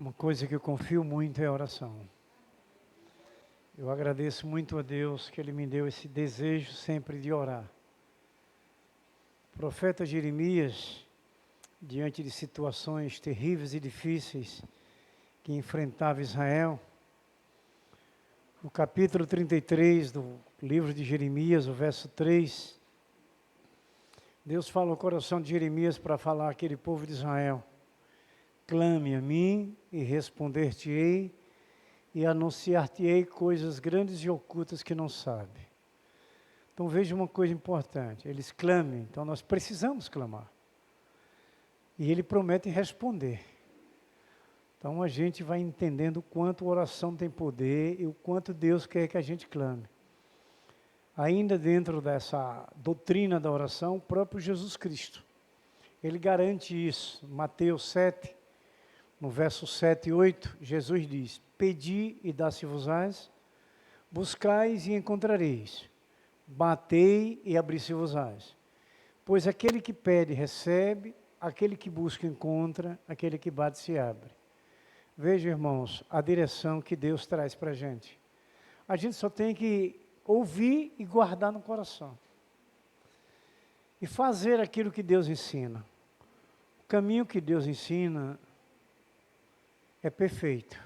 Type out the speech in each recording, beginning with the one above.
Uma coisa que eu confio muito é a oração. Eu agradeço muito a Deus que Ele me deu esse desejo sempre de orar. O profeta Jeremias, diante de situações terríveis e difíceis que enfrentava Israel, no capítulo 33 do livro de Jeremias, o verso 3, Deus fala ao coração de Jeremias para falar àquele povo de Israel: clame a mim e responder-te-ei e anunciar-te-ei coisas grandes e ocultas que não sabe. Então veja uma coisa importante, eles clamem, então nós precisamos clamar. E Ele promete responder. Então a gente vai entendendo o quanto a oração tem poder e o quanto Deus quer que a gente clame. Ainda dentro dessa doutrina da oração, o próprio Jesus Cristo, Ele garante isso. Mateus 7, no verso 7 e 8, Jesus diz: pedi e dá-se-vos-ás, buscais e encontrareis, batei e abri-se-vos-ás. Pois aquele que pede recebe, aquele que busca encontra, aquele que bate se abre. Veja, irmãos, a direção que Deus traz para a gente. A gente só tem que ouvir e guardar no coração. E fazer aquilo que Deus ensina. O caminho que Deus ensina é perfeito.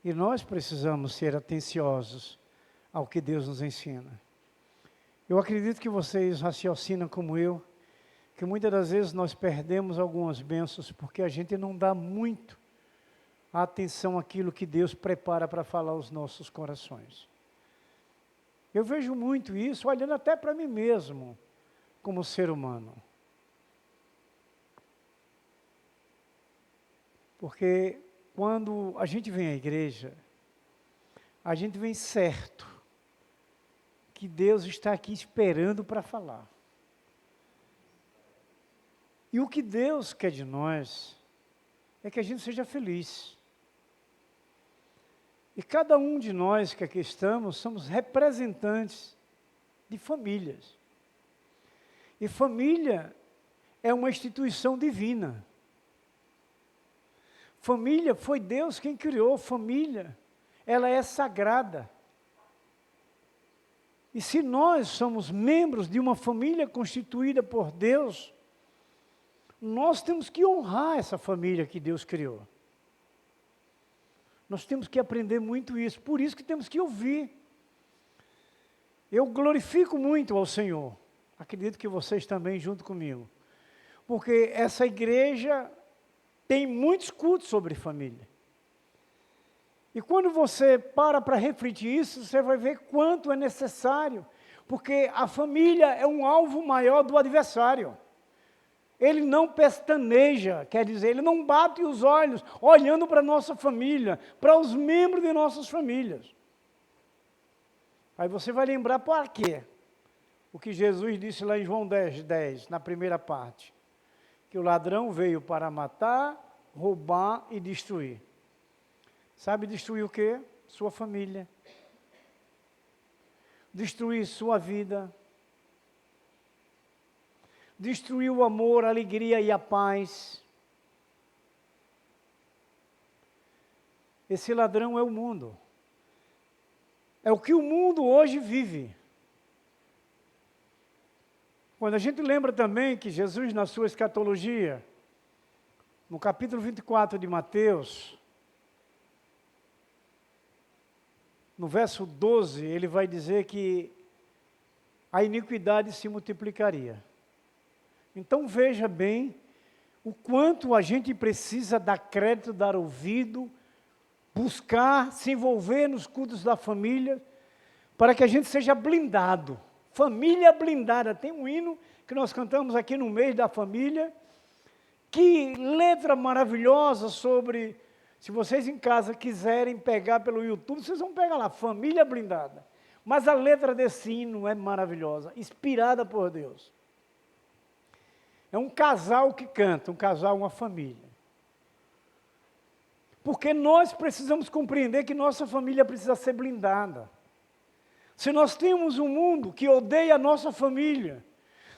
E nós precisamos ser atenciosos ao que Deus nos ensina. Eu acredito que vocês raciocinam como eu, que muitas das vezes nós perdemos algumas bênçãos porque a gente não dá muito atenção àquilo que Deus prepara para falar aos nossos corações. Eu vejo muito isso, olhando até para mim mesmo, como ser humano. Porque quando a gente vem à igreja, a gente vem certo que Deus está aqui esperando para falar. E o que Deus quer de nós é que a gente seja feliz. E cada um de nós que aqui estamos, somos representantes de famílias. E família é uma instituição divina. Família foi Deus quem criou, família, ela é sagrada. E se nós somos membros de uma família constituída por Deus, nós temos que honrar essa família que Deus criou. Nós temos que aprender muito isso, por isso que temos que ouvir. Eu glorifico muito ao Senhor, acredito que vocês também junto comigo, porque essa igreja tem muitos cultos sobre família. E quando você para refletir isso, você vai ver quanto é necessário, porque a família é um alvo maior do adversário. Ele não pestaneja, quer dizer, ele não bate os olhos olhando para a nossa família, para os membros de nossas famílias. Aí você vai lembrar para quê? O que Jesus disse lá em João 10, na primeira parte. Que o ladrão veio para matar, roubar e destruir. Sabe destruir o quê? Sua família. Destruir sua vida. Destruir o amor, a alegria e a paz. Esse ladrão é o mundo. É o que o mundo hoje vive. Quando a gente lembra também que Jesus, na sua escatologia, no capítulo 24 de Mateus, no verso 12, ele vai dizer que a iniquidade se multiplicaria. Então veja bem o quanto a gente precisa dar crédito, dar ouvido, buscar, se envolver nos cultos da família, para que a gente seja blindado. Família blindada. Tem um hino que nós cantamos aqui no mês da família. Que letra maravilhosa sobre, se vocês em casa quiserem pegar pelo YouTube, vocês vão pegar lá, família blindada. Mas a letra desse hino é maravilhosa, inspirada por Deus. É um casal que canta, um casal, uma família. Porque nós precisamos compreender que nossa família precisa ser blindada. Se nós temos um mundo que odeia a nossa família,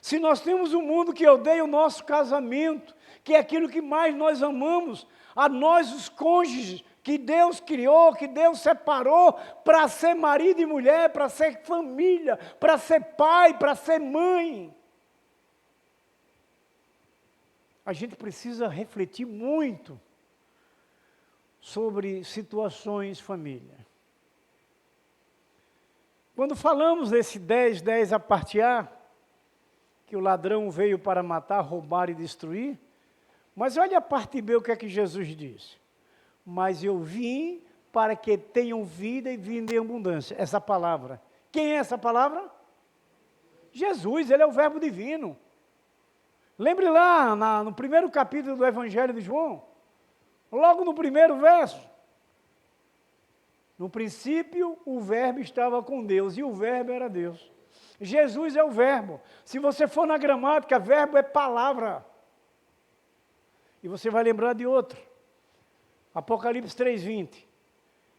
se nós temos um mundo que odeia o nosso casamento, que é aquilo que mais nós amamos, a nós os cônjuges que Deus criou, que Deus separou para ser marido e mulher, para ser família, para ser pai, para ser mãe. A gente precisa refletir muito sobre situações família. Quando falamos desse 10 a parte A, que o ladrão veio para matar, roubar e destruir, mas olha a parte B, o que é que Jesus diz? Mas eu vim para que tenham vida e vida em abundância. Essa palavra. Quem é essa palavra? Jesus, ele é o verbo divino. Lembre lá, no primeiro capítulo do Evangelho de João, logo no primeiro verso. No princípio, o verbo estava com Deus, e o verbo era Deus. Jesus é o verbo. Se você for na gramática, verbo é palavra. E você vai lembrar de outro. Apocalipse 3:20.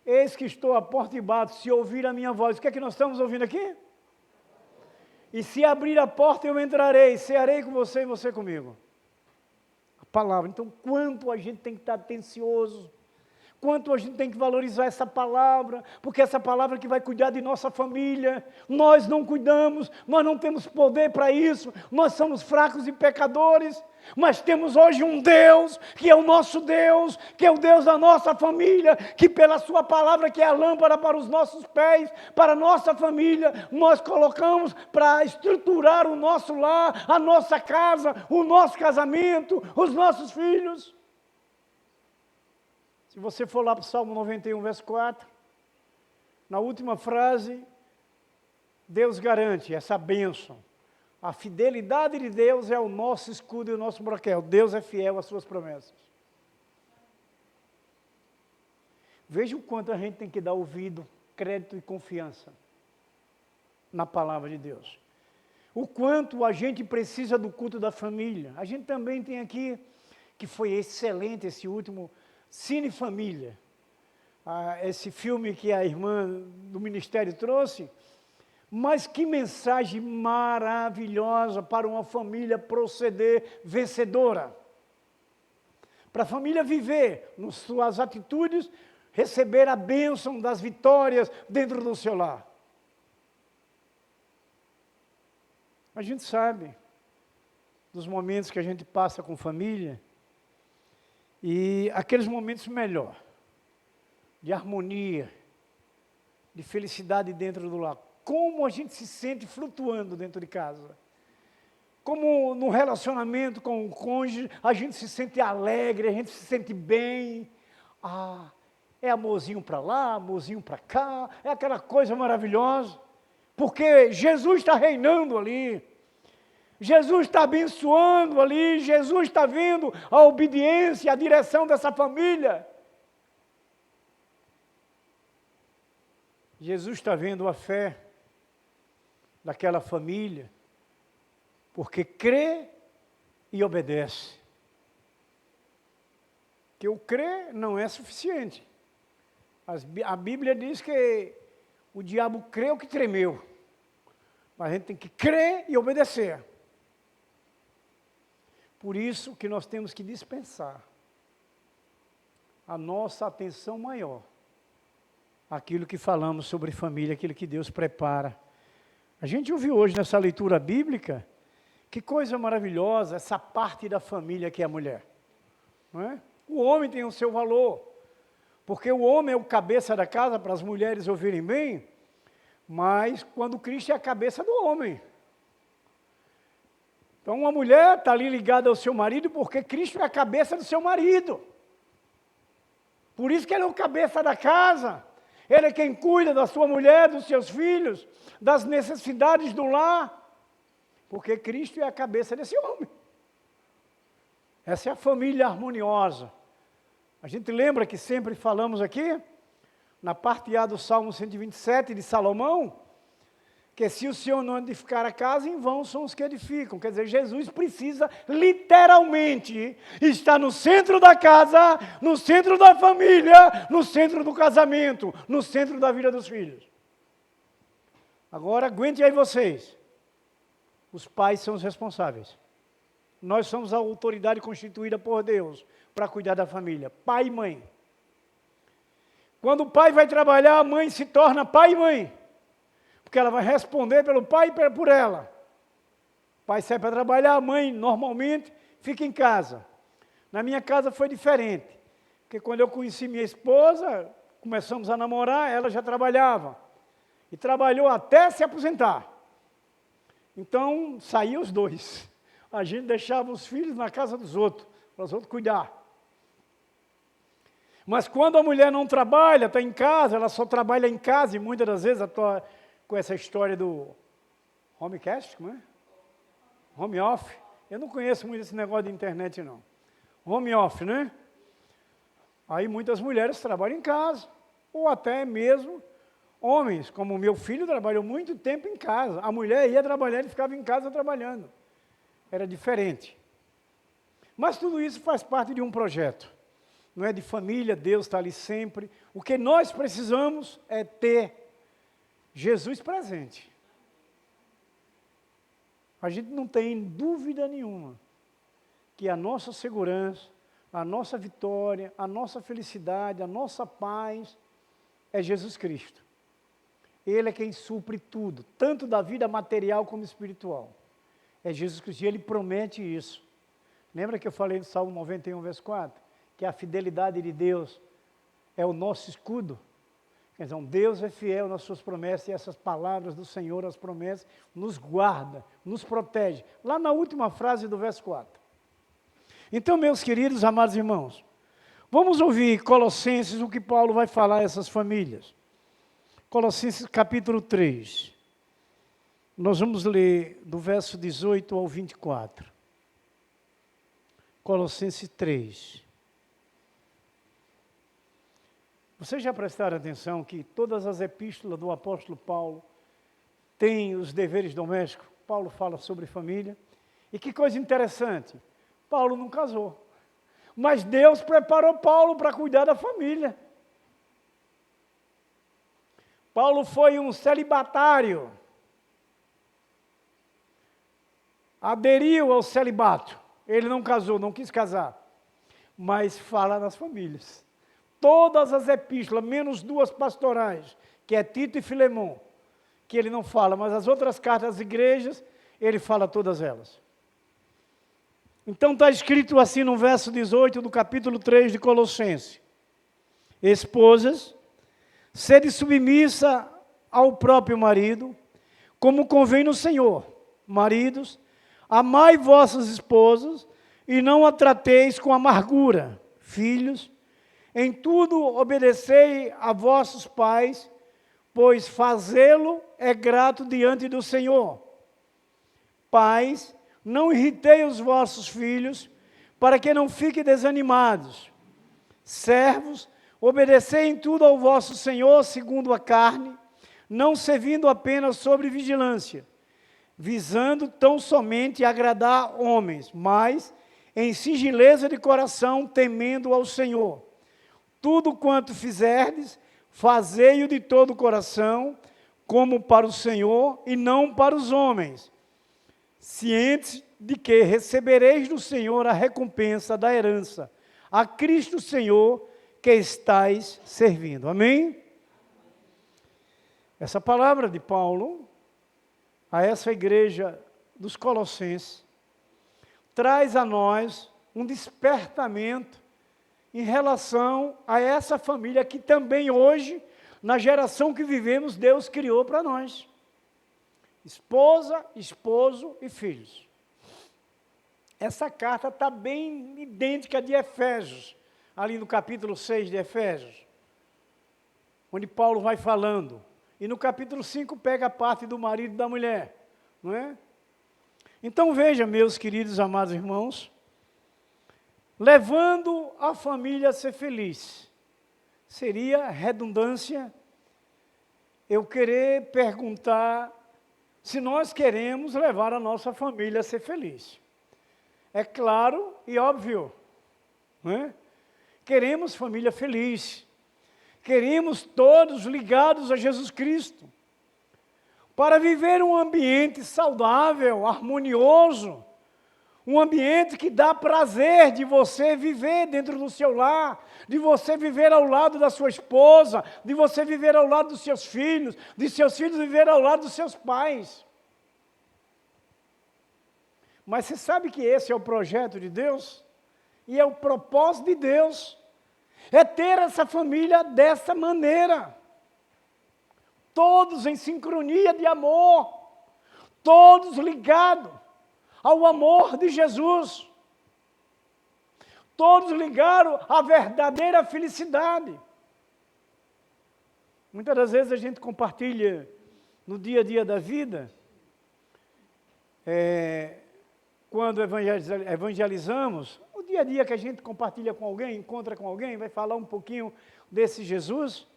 Eis que estou à porta e bato, se ouvir a minha voz. O que é que nós estamos ouvindo aqui? E se abrir a porta, eu entrarei, cearei com você e você comigo. A palavra. Então, quanto a gente tem que estar atencioso, quanto a gente tem que valorizar essa palavra, porque essa palavra que vai cuidar de nossa família. Nós não cuidamos, nós não temos poder para isso, nós somos fracos e pecadores, mas temos hoje um Deus, que é o nosso Deus, que é o Deus da nossa família, que pela sua palavra, que é a lâmpada para os nossos pés, para a nossa família, nós colocamos para estruturar o nosso lar, a nossa casa, o nosso casamento, os nossos filhos. Se você for lá para o Salmo 91, verso 4, na última frase, Deus garante essa bênção. A fidelidade de Deus é o nosso escudo e o nosso broquel. Deus é fiel às suas promessas. Veja o quanto a gente tem que dar ouvido, crédito e confiança na palavra de Deus. O quanto a gente precisa do culto da família. A gente também tem aqui, que foi excelente esse último Cine Família. Esse filme que a irmã do ministério trouxe. Mas que mensagem maravilhosa para uma família proceder vencedora. Para a família viver nas suas atitudes, receber a bênção das vitórias dentro do seu lar. A gente sabe dos momentos que a gente passa com família e aqueles momentos melhor, de harmonia, de felicidade dentro do lar. Como a gente se sente flutuando dentro de casa. Como no relacionamento com o cônjuge, a gente se sente alegre, a gente se sente bem. É amorzinho para lá, amorzinho para cá, é aquela coisa maravilhosa. Porque Jesus está reinando ali. Jesus está abençoando ali, Jesus está vendo a obediência, a direção dessa família. Jesus está vendo a fé daquela família, porque crê e obedece. Que o crer não é suficiente. A Bíblia diz que o diabo creu que tremeu. Mas a gente tem que crer e obedecer. Por isso que nós temos que dispensar a nossa atenção maior àquilo que falamos sobre família, aquilo que Deus prepara. A gente ouviu hoje nessa leitura bíblica, que coisa maravilhosa, essa parte da família que é a mulher. Não é? O homem tem o seu valor, porque o homem é o cabeça da casa, para as mulheres ouvirem bem, mas quando Cristo é a cabeça do homem. Então uma mulher está ali ligada ao seu marido, porque Cristo é a cabeça do seu marido. Por isso que ele é o cabeça da casa. Ele é quem cuida da sua mulher, dos seus filhos, das necessidades do lar, porque Cristo é a cabeça desse homem. Essa é a família harmoniosa. A gente lembra que sempre falamos aqui, na parte A do Salmo 127 de Salomão, que se o Senhor não edificar a casa, em vão são os que edificam. Quer dizer, Jesus precisa literalmente estar no centro da casa, no centro da família, no centro do casamento, no centro da vida dos filhos. Agora, aguente aí vocês. Os pais são os responsáveis. nós somos a autoridade constituída por Deus para cuidar da família, pai e mãe. Quando o pai vai trabalhar, a mãe se torna pai e mãe, porque ela vai responder pelo pai e por ela. O pai sai para trabalhar, a mãe normalmente fica em casa. Na minha casa foi diferente, porque quando eu conheci minha esposa, começamos a namorar, ela já trabalhava, e trabalhou até se aposentar. Então, saíam os dois. A gente deixava os filhos na casa dos outros, para os outros cuidar. Mas quando a mulher não trabalha, está em casa, ela só trabalha em casa, e muitas das vezes, com essa história do homecast, como é? Home office. Eu não conheço muito esse negócio de internet, não. Home office, né? Aí muitas mulheres trabalham em casa, ou até mesmo homens, como o meu filho trabalhou muito tempo em casa. A mulher ia trabalhar, ele ficava em casa trabalhando. Era diferente. Mas tudo isso faz parte de um projeto. Não é de família, Deus está ali sempre. O que nós precisamos é ter Jesus presente. A gente não tem dúvida nenhuma que a nossa segurança, a nossa vitória, a nossa felicidade, a nossa paz é Jesus Cristo. Ele é quem supre tudo, tanto da vida material como espiritual. É Jesus Cristo, e Ele promete isso. Lembra que eu falei no Salmo 91, verso 4? Que a fidelidade de Deus é o nosso escudo. Então, Deus é fiel nas suas promessas, e essas palavras do Senhor, as promessas, nos guarda, nos protege. Lá na última frase do verso 4. Então, meus queridos, amados irmãos, vamos ouvir Colossenses, o que Paulo vai falar a essas famílias. Colossenses capítulo 3. Nós vamos ler do verso 18 ao 24. Colossenses 3. Vocês já prestaram atenção que todas as epístolas do apóstolo Paulo têm os deveres domésticos? Paulo fala sobre família. E que coisa interessante, Paulo não casou. Mas Deus preparou Paulo para cuidar da família. Paulo foi um celibatário. Aderiu ao celibato. Ele não casou, não quis casar. Mas fala nas famílias. Todas as epístolas, menos duas pastorais, que é Tito e Filemão, que ele não fala, mas as outras cartas às igrejas, ele fala todas elas. Então está escrito assim no verso 18 do capítulo 3 de Colossenses: Esposas, sede submissa ao próprio marido, como convém no Senhor. Maridos, amai vossas esposas, e não a trateis com amargura. Filhos, em tudo obedecei a vossos pais, pois fazê-lo é grato diante do Senhor. Pais, não irritei os vossos filhos, para que não fiquem desanimados. Servos, obedecei em tudo ao vosso Senhor segundo a carne, não servindo apenas sobre vigilância, visando tão somente agradar homens, mas em singeleza de coração, temendo ao Senhor. Tudo quanto fizerdes, fazei-o de todo o coração, como para o Senhor e não para os homens, cientes de que recebereis do Senhor a recompensa da herança, a Cristo Senhor que estais servindo. Amém? Essa palavra de Paulo a essa igreja dos Colossenses traz a nós um despertamento em relação a essa família que também hoje, na geração que vivemos, Deus criou para nós. Esposa, esposo e filhos. Essa carta está bem idêntica de Efésios, ali no capítulo 6 de Efésios, onde Paulo vai falando. E no capítulo 5 pega a parte do marido e da mulher, não é? Então veja, meus queridos amados irmãos, levando a família a ser feliz. Seria redundância eu querer perguntar se nós queremos levar a nossa família a ser feliz. É claro e óbvio, não é? Queremos família feliz. Queremos todos ligados a Jesus Cristo. Para viver um ambiente saudável, harmonioso, Um ambiente que dá prazer de você viver dentro do seu lar, de você viver ao lado da sua esposa, de você viver ao lado dos seus filhos, de seus filhos viver ao lado dos seus pais. Mas você sabe que esse é o projeto de Deus? E é o propósito de Deus. É ter essa família dessa maneira. Todos em sincronia de amor. Todos ligados ao amor de Jesus. Todos ligaram à verdadeira felicidade. Muitas das vezes a gente compartilha no dia a dia da vida, quando evangelizamos, o dia a dia que a gente compartilha com alguém, encontra com alguém, vai falar um pouquinho desse Jesus,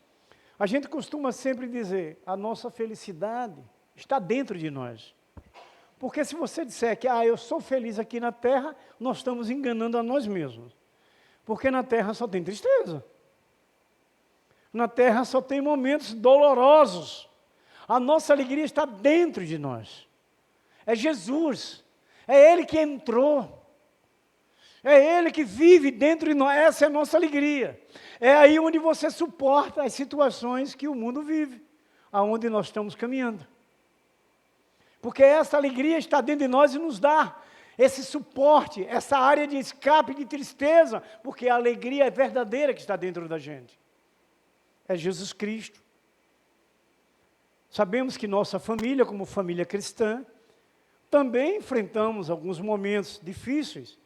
a gente costuma sempre dizer, a nossa felicidade está dentro de nós. Porque se você disser que eu sou feliz aqui na terra, nós estamos enganando a nós mesmos. Porque na terra só tem tristeza. Na terra só tem momentos dolorosos. A nossa alegria está dentro de nós. É Jesus. É Ele que entrou. É Ele que vive dentro de nós. Essa é a nossa alegria. É aí onde você suporta as situações que o mundo vive. Aonde nós estamos caminhando. Porque essa alegria está dentro de nós e nos dá esse suporte, essa área de escape de tristeza, porque a alegria é verdadeira que está dentro da gente. É Jesus Cristo. Sabemos que nossa família, como família cristã, também enfrentamos alguns momentos difíceis.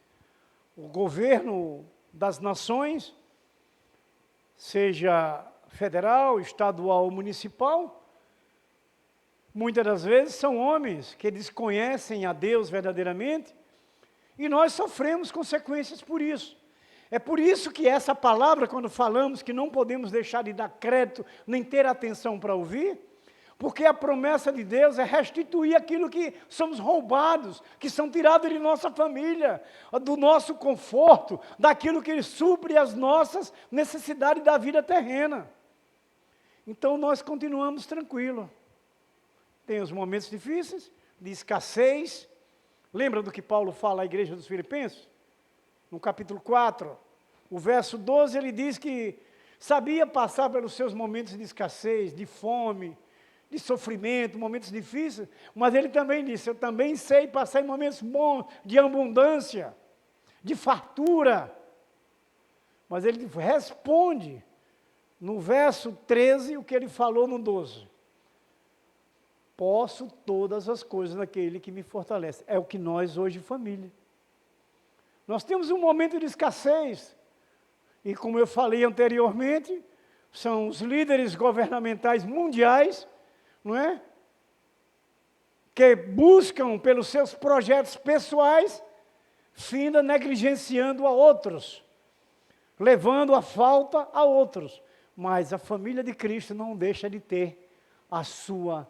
O governo das nações, seja federal, estadual ou municipal, muitas das vezes são homens que desconhecem a Deus verdadeiramente e nós sofremos consequências por isso. É por isso que essa palavra, quando falamos que não podemos deixar de dar crédito, nem ter atenção para ouvir, porque a promessa de Deus é restituir aquilo que somos roubados, que são tirados de nossa família, do nosso conforto, daquilo que supre as nossas necessidades da vida terrena. Então nós continuamos tranquilos. Tem os momentos difíceis, de escassez. Lembra do que Paulo fala à igreja dos Filipenses? No capítulo 4, o verso 12, ele diz que sabia passar pelos seus momentos de escassez, de fome, de sofrimento, momentos difíceis, mas ele também disse, eu também sei passar em momentos bons, de abundância, de fartura. Mas ele responde, no verso 13, o que ele falou no 12. Posso todas as coisas naquele que me fortalece. É o que nós hoje, família. Nós temos um momento de escassez. E como eu falei anteriormente, são os líderes governamentais mundiais, não é? Que buscam pelos seus projetos pessoais, finda negligenciando a outros, levando a falta a outros. Mas a família de Cristo não deixa de ter a sua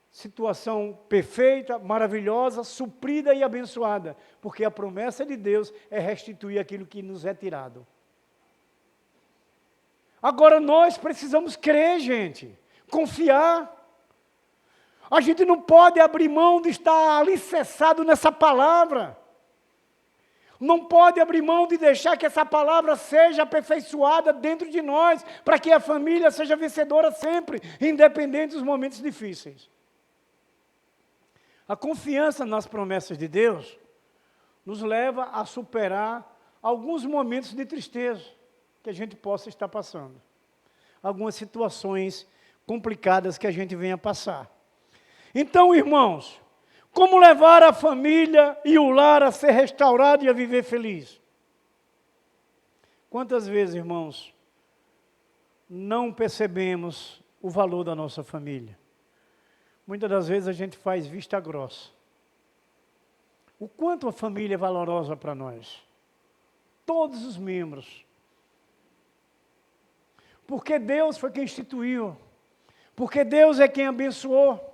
situação perfeita, maravilhosa, suprida e abençoada, porque a promessa de Deus é restituir aquilo que nos é tirado. Agora nós precisamos crer, gente, confiar. A gente não pode abrir mão de estar alicerçado nessa palavra. Não pode abrir mão de deixar que essa palavra seja aperfeiçoada dentro de nós, para que a família seja vencedora sempre, independente dos momentos difíceis. A confiança nas promessas de Deus nos leva a superar alguns momentos de tristeza que a gente possa estar passando. Algumas situações complicadas que a gente venha passar. Então, irmãos, como levar a família e o lar a ser restaurado e a viver feliz? Quantas vezes, irmãos, não percebemos o valor da nossa família? Muitas das vezes a gente faz vista grossa. O quanto a família é valorosa para nós. Todos os membros. Porque Deus foi quem instituiu. Porque Deus é quem abençoou.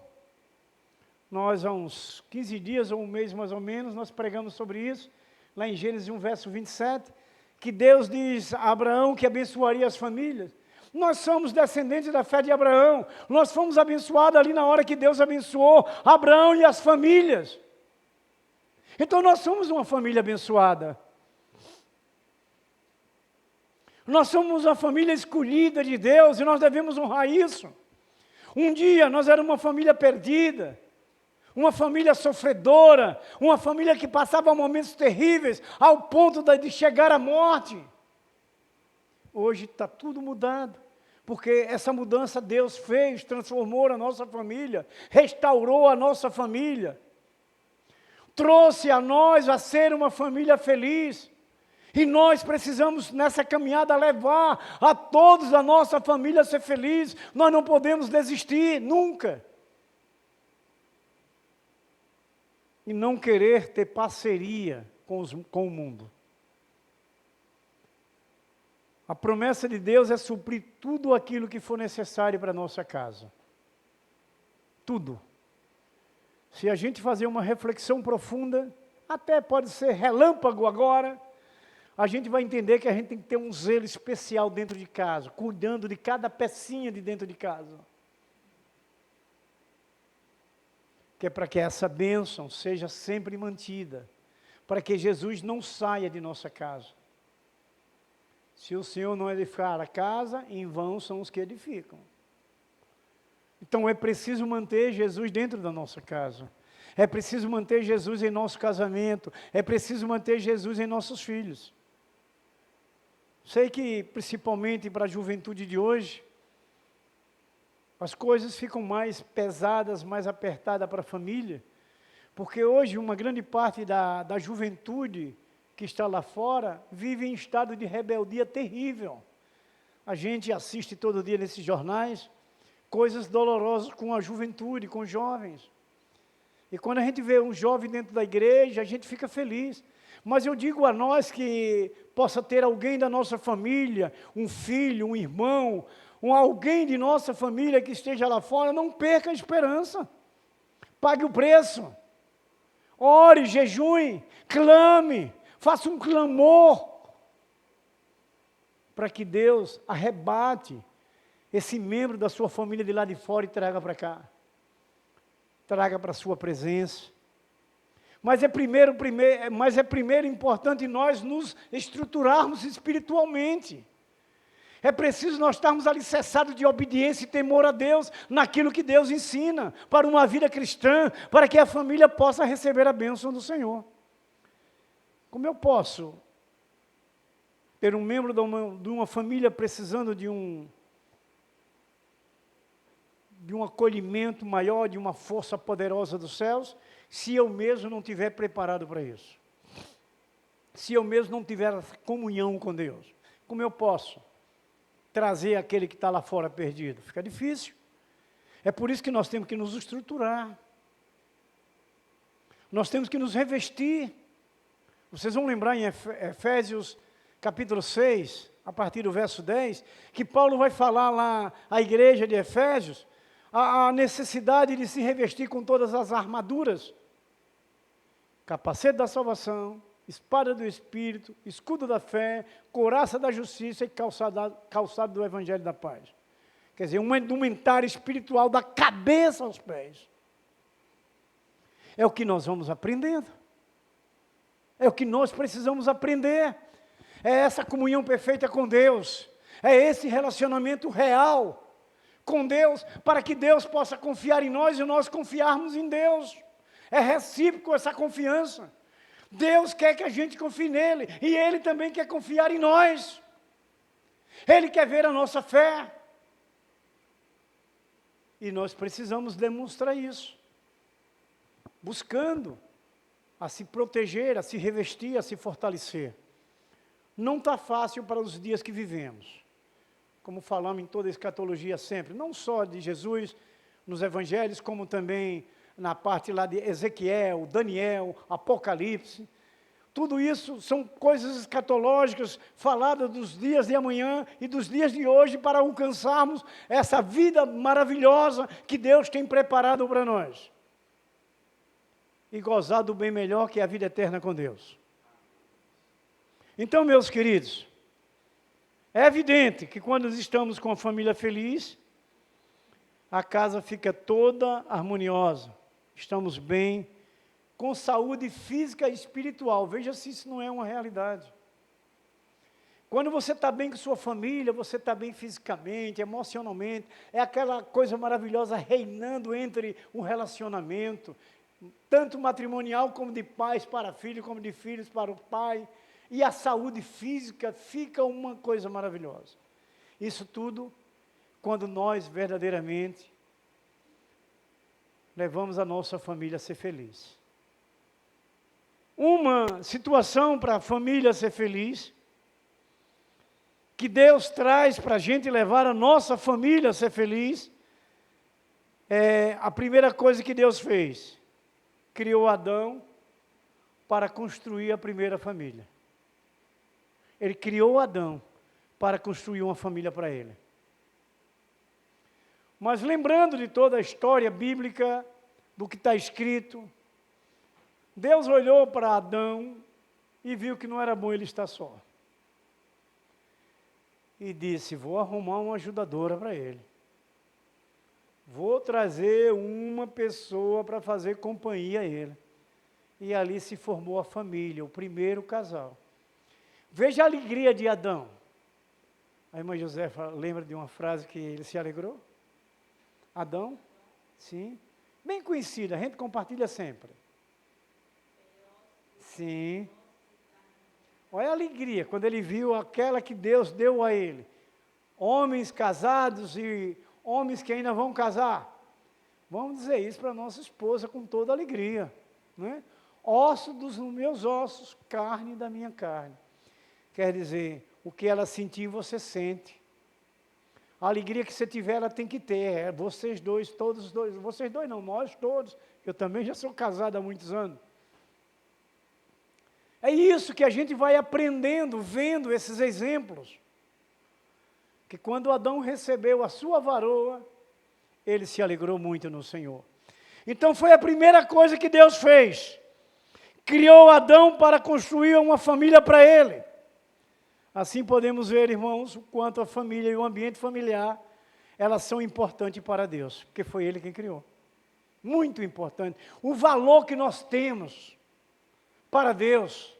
Nós, há uns 15 dias ou um mês mais ou menos, nós pregamos sobre isso. Lá em Gênesis 1, verso 27. Que Deus diz a Abraão que abençoaria as famílias. Nós somos descendentes da fé de Abraão. Nós fomos abençoados ali na hora que Deus abençoou Abraão e as famílias. Então nós somos uma família abençoada. Nós somos uma família escolhida de Deus e nós devemos honrar isso. Um dia nós éramos uma família perdida, uma família sofredora, uma família que passava momentos terríveis ao ponto de chegar à morte. Hoje está tudo mudado, porque essa mudança Deus fez, transformou a nossa família, restaurou a nossa família, trouxe a nós a ser uma família feliz. E nós precisamos, nessa caminhada, levar a todos da nossa família a ser feliz. Nós não podemos desistir, nunca. E não querer ter parceria com o mundo. A promessa de Deus é suprir tudo aquilo que for necessário para a nossa casa. Tudo. Se a gente fazer uma reflexão profunda, até pode ser relâmpago agora, a gente vai entender que a gente tem que ter um zelo especial dentro de casa, cuidando de cada pecinha de dentro de casa. Que é para que essa bênção seja sempre mantida, para que Jesus não saia de nossa casa. Se o Senhor não edificar a casa, em vão são os que edificam. Então é preciso manter Jesus dentro da nossa casa. É preciso manter Jesus em nosso casamento. É preciso manter Jesus em nossos filhos. Sei que, principalmente para a juventude de hoje, as coisas ficam mais pesadas, mais apertadas para a família, porque hoje uma grande parte da juventude que está lá fora vive em estado de rebeldia terrível. A gente assiste todo dia nesses jornais coisas dolorosas com a juventude, com os jovens. E quando a gente vê um jovem dentro da igreja, a gente fica feliz. Mas eu digo a nós que possa ter alguém da nossa família, um filho, um irmão, alguém de nossa família que esteja lá fora, não perca a esperança. Pague o preço. Ore, jejue, clame, faça um clamor para que Deus arrebate esse membro da sua família de lá de fora e traga para cá. Traga para a sua presença. Mas é primeiro importante nós nos estruturarmos espiritualmente. É preciso nós estarmos alicerçados de obediência e temor a Deus, naquilo que Deus ensina, para uma vida cristã, para que a família possa receber a bênção do Senhor. Como eu posso ter um membro de uma família precisando de um acolhimento maior, de uma força poderosa dos céus, se eu mesmo não estiver preparado para isso? Se eu mesmo não tiver comunhão com Deus, como eu posso trazer aquele que está lá fora perdido? Fica difícil. É por isso que nós temos que nos estruturar. Nós temos que nos revestir. Vocês vão lembrar em Efésios capítulo 6, a partir do verso 10, que Paulo vai falar lá à igreja de Efésios, a necessidade de se revestir com todas as armaduras. Capacete da salvação, espada do Espírito, escudo da fé, couraça da justiça e calçado do Evangelho da paz. Quer dizer, um indumentário espiritual da cabeça aos pés. É o que nós vamos aprendendo. É o que nós precisamos aprender. É essa comunhão perfeita com Deus. É esse relacionamento real com Deus, para que Deus possa confiar em nós e nós confiarmos em Deus. É recíproco essa confiança. Deus quer que a gente confie nele, e Ele também quer confiar em nós. Ele quer ver a nossa fé. E nós precisamos demonstrar isso, buscando a se proteger, a se revestir, a se fortalecer. Não está fácil para os dias que vivemos. Como falamos em toda a escatologia sempre, não só de Jesus nos evangelhos, como também na parte lá de Ezequiel, Daniel, Apocalipse. Tudo isso são coisas escatológicas faladas dos dias de amanhã e dos dias de hoje para alcançarmos essa vida maravilhosa que Deus tem preparado para nós. E gozar do bem melhor que é a vida eterna com Deus. Então, meus queridos, é evidente que quando estamos com a família feliz, a casa fica toda harmoniosa. Estamos bem com saúde física e espiritual. Veja se isso não é uma realidade. Quando você está bem com sua família, você está bem fisicamente, emocionalmente, é aquela coisa maravilhosa reinando entre um relacionamento, tanto matrimonial como de pais para filhos, como de filhos para o pai, e a saúde física fica uma coisa maravilhosa. Isso tudo quando nós verdadeiramente levamos a nossa família a ser feliz. Uma situação para a família ser feliz, que Deus traz para a gente levar a nossa família a ser feliz, a primeira coisa que Deus fez, criou Adão para construir a primeira família. Ele criou Adão para construir uma família para ele. Mas lembrando de toda a história bíblica, do que está escrito, Deus olhou para Adão e viu que não era bom ele estar só. E disse, vou arrumar uma ajudadora para ele. Vou trazer uma pessoa para fazer companhia a ele. E ali se formou a família, o primeiro casal. Veja a alegria de Adão. A irmã Josefa lembra de uma frase que ele se alegrou? Adão? Sim. Bem conhecida, a gente compartilha sempre. Sim. Olha a alegria, quando ele viu aquela que Deus deu a ele. Homens casados e homens que ainda vão casar. Vamos dizer isso para nossa esposa com toda alegria. Né? Osso dos meus ossos, carne da minha carne. Quer dizer, o que ela sentir, você sente. A alegria que você tiver, ela tem que ter. Vocês dois, todos os dois. Vocês dois não, nós todos. Eu também já sou casado há muitos anos. É isso que a gente vai aprendendo, vendo esses exemplos. Que quando Adão recebeu a sua varoa, ele se alegrou muito no Senhor. Então foi a primeira coisa que Deus fez. Criou Adão para construir uma família para ele. Assim podemos ver, irmãos, o quanto a família e o ambiente familiar, elas são importantes para Deus, porque foi Ele quem criou. Muito importante. O valor que nós temos para Deus.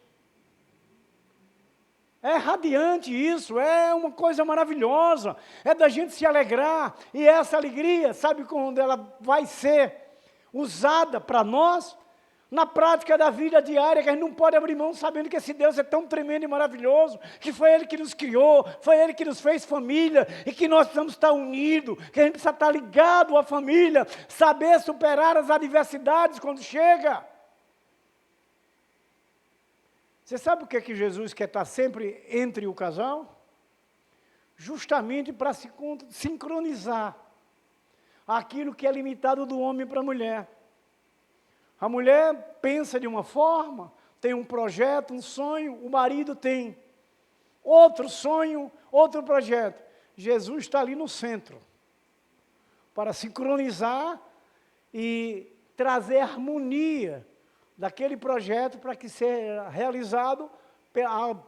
É radiante isso, é uma coisa maravilhosa, é da gente se alegrar, e essa alegria, sabe quando ela vai ser usada para nós? Na prática da vida diária, que a gente não pode abrir mão sabendo que esse Deus é tão tremendo e maravilhoso, que foi Ele que nos criou, foi Ele que nos fez família, e que nós precisamos estar unidos, que a gente precisa estar ligado à família, saber superar as adversidades quando chega. Você sabe o que é que Jesus quer estar sempre entre o casal? Justamente para se sincronizar aquilo que é limitado do homem para a mulher. A mulher pensa de uma forma, tem um projeto, um sonho, o marido tem outro sonho, outro projeto. Jesus está ali no centro, para sincronizar e trazer harmonia daquele projeto para que seja realizado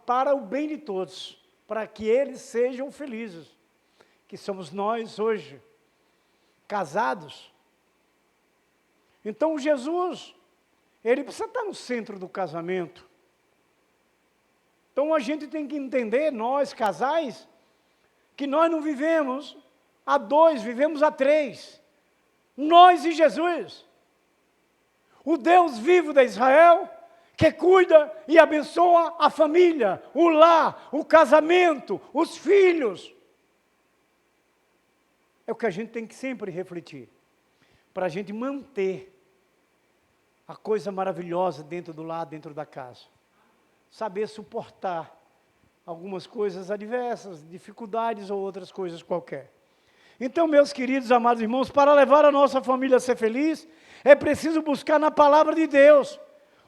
para o bem de todos, para que eles sejam felizes, que somos nós hoje, casados. Então Jesus, ele precisa estar no centro do casamento. Então a gente tem que entender, nós casais, que nós não vivemos a dois, vivemos a três. Nós e Jesus. O Deus vivo de Israel, que cuida e abençoa a família, o lar, o casamento, os filhos. É o que a gente tem que sempre refletir, para a gente manter a coisa maravilhosa dentro do lar, dentro da casa. Saber suportar algumas coisas adversas, dificuldades ou outras coisas qualquer. Então, meus queridos, amados irmãos, para levar a nossa família a ser feliz, é preciso buscar na palavra de Deus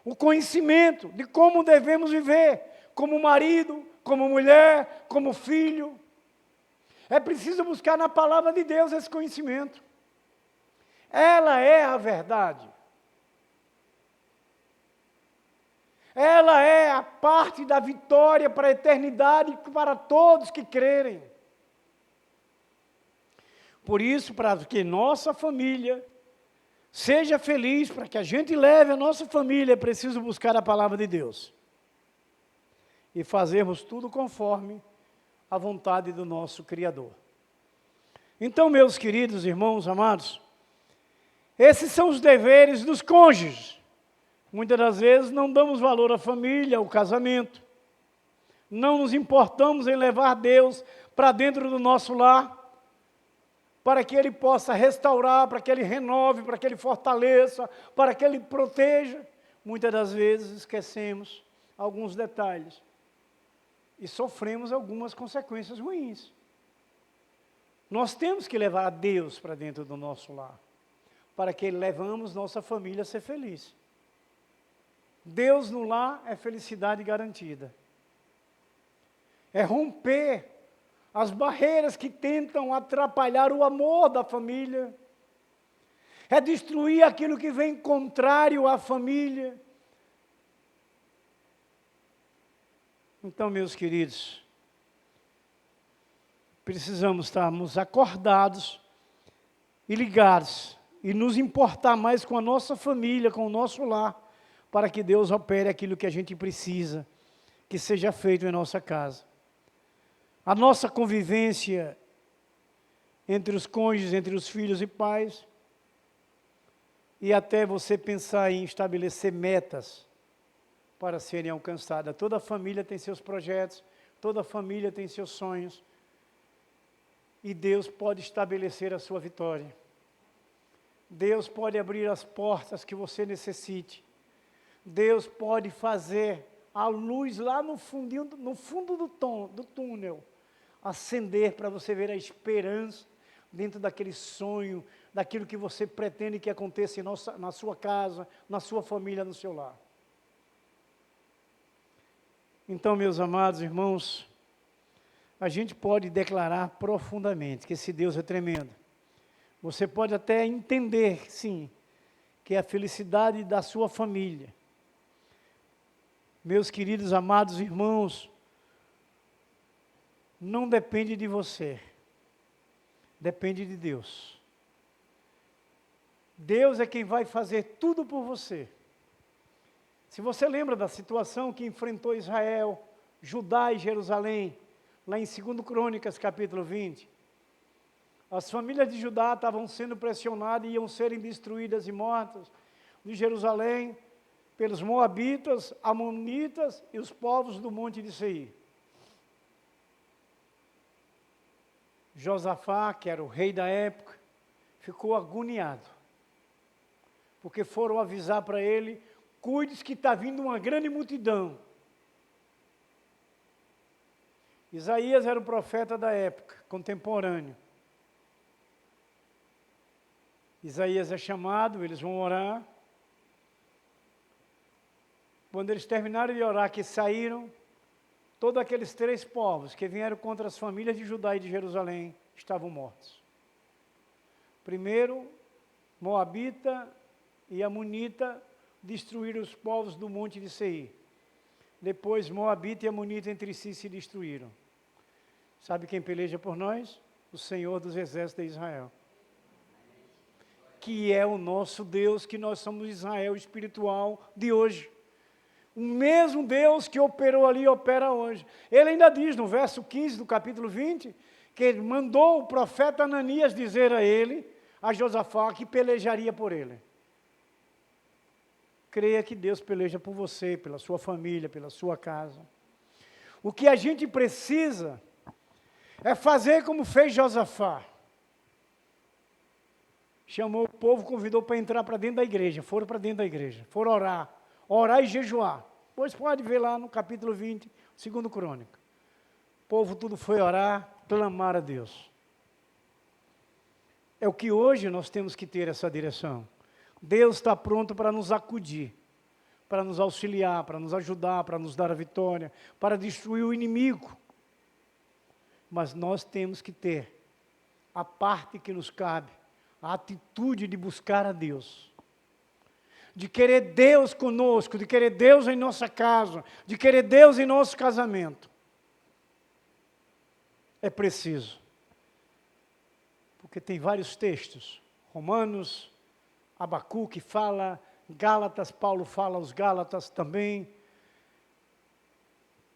o conhecimento de como devemos viver, como marido, como mulher, como filho. É preciso buscar na palavra de Deus esse conhecimento. Ela é a verdade. Ela é a parte da vitória para a eternidade para todos que crerem. Por isso, para que nossa família Seja feliz, para que a gente leve a nossa família, é preciso buscar a palavra de Deus. E fazermos tudo conforme a vontade do nosso Criador. Então, meus queridos irmãos amados, esses são os deveres dos cônjuges. Muitas das vezes não damos valor à família, ao casamento. Não nos importamos em levar Deus para dentro do nosso lar, para que Ele possa restaurar, para que Ele renove, para que Ele fortaleça, para que Ele proteja. Muitas das vezes esquecemos alguns detalhes e sofremos algumas consequências ruins. Nós temos que levar a Deus para dentro do nosso lar, para que levamos nossa família a ser feliz. Deus no lar é felicidade garantida. É romper as barreiras que tentam atrapalhar o amor da família. É destruir aquilo que vem contrário à família. Então, meus queridos, precisamos estarmos acordados e ligados e nos importar mais com a nossa família, com o nosso lar, para que Deus opere aquilo que a gente precisa, que seja feito em nossa casa. A nossa convivência entre os cônjuges, entre os filhos e pais, e até você pensar em estabelecer metas para serem alcançadas. Toda família tem seus projetos, toda família tem seus sonhos, e Deus pode estabelecer a sua vitória. Deus pode abrir as portas que você necessite. Deus pode fazer a luz lá no fundo do túnel acender para você ver a esperança dentro daquele sonho, daquilo que você pretende que aconteça na sua casa, na sua família, no seu lar. Então, meus amados irmãos, a gente pode declarar profundamente que esse Deus é tremendo. Você pode até entender, sim, que é a felicidade da sua família. Meus queridos amados irmãos, não depende de você, depende de Deus. Deus é quem vai fazer tudo por você. Se você lembra da situação que enfrentou Israel, Judá e Jerusalém, lá em 2 Crônicas, capítulo 20, as famílias de Judá estavam sendo pressionadas e iam serem destruídas e mortas, de Jerusalém, pelos moabitas, amonitas e os povos do monte de Seir. Josafá, que era o rei da época, ficou agoniado, porque foram avisar para ele: cuide-se que está vindo uma grande multidão. Isaías era o profeta da época, contemporâneo. Isaías é chamado, eles vão orar. Quando eles terminaram de orar, que saíram, todos aqueles 3 povos que vieram contra as famílias de Judá e de Jerusalém estavam mortos. Primeiro, Moabita e Amonita destruíram os povos do monte de Seir. Depois, Moabita e Amonita entre si se destruíram. Sabe quem peleja por nós? O Senhor dos Exércitos de Israel. Que é o nosso Deus, que nós somos Israel espiritual de hoje. O mesmo Deus que operou ali, opera hoje. Ele ainda diz no verso 15 do capítulo 20, que ele mandou o profeta Ananias dizer a ele, a Josafá, que pelejaria por ele. Creia que Deus peleja por você, pela sua família, pela sua casa. O que a gente precisa é fazer como fez Josafá. Chamou o povo, convidou para entrar para dentro da igreja. Foram para dentro da igreja, foram orar e jejuar. Pois pode ver lá no capítulo 20, 2 Crônica. O povo tudo foi orar, clamar a Deus. É o que hoje nós temos que ter essa direção. Deus está pronto para nos acudir, para nos auxiliar, para nos ajudar, para nos dar a vitória, para destruir o inimigo. Mas nós temos que ter a parte que nos cabe, a atitude de buscar a Deus, de querer Deus conosco, de querer Deus em nossa casa, de querer Deus em nosso casamento. É preciso, porque tem vários textos, Romanos, Abacuque fala, Gálatas, Paulo fala aos Gálatas também.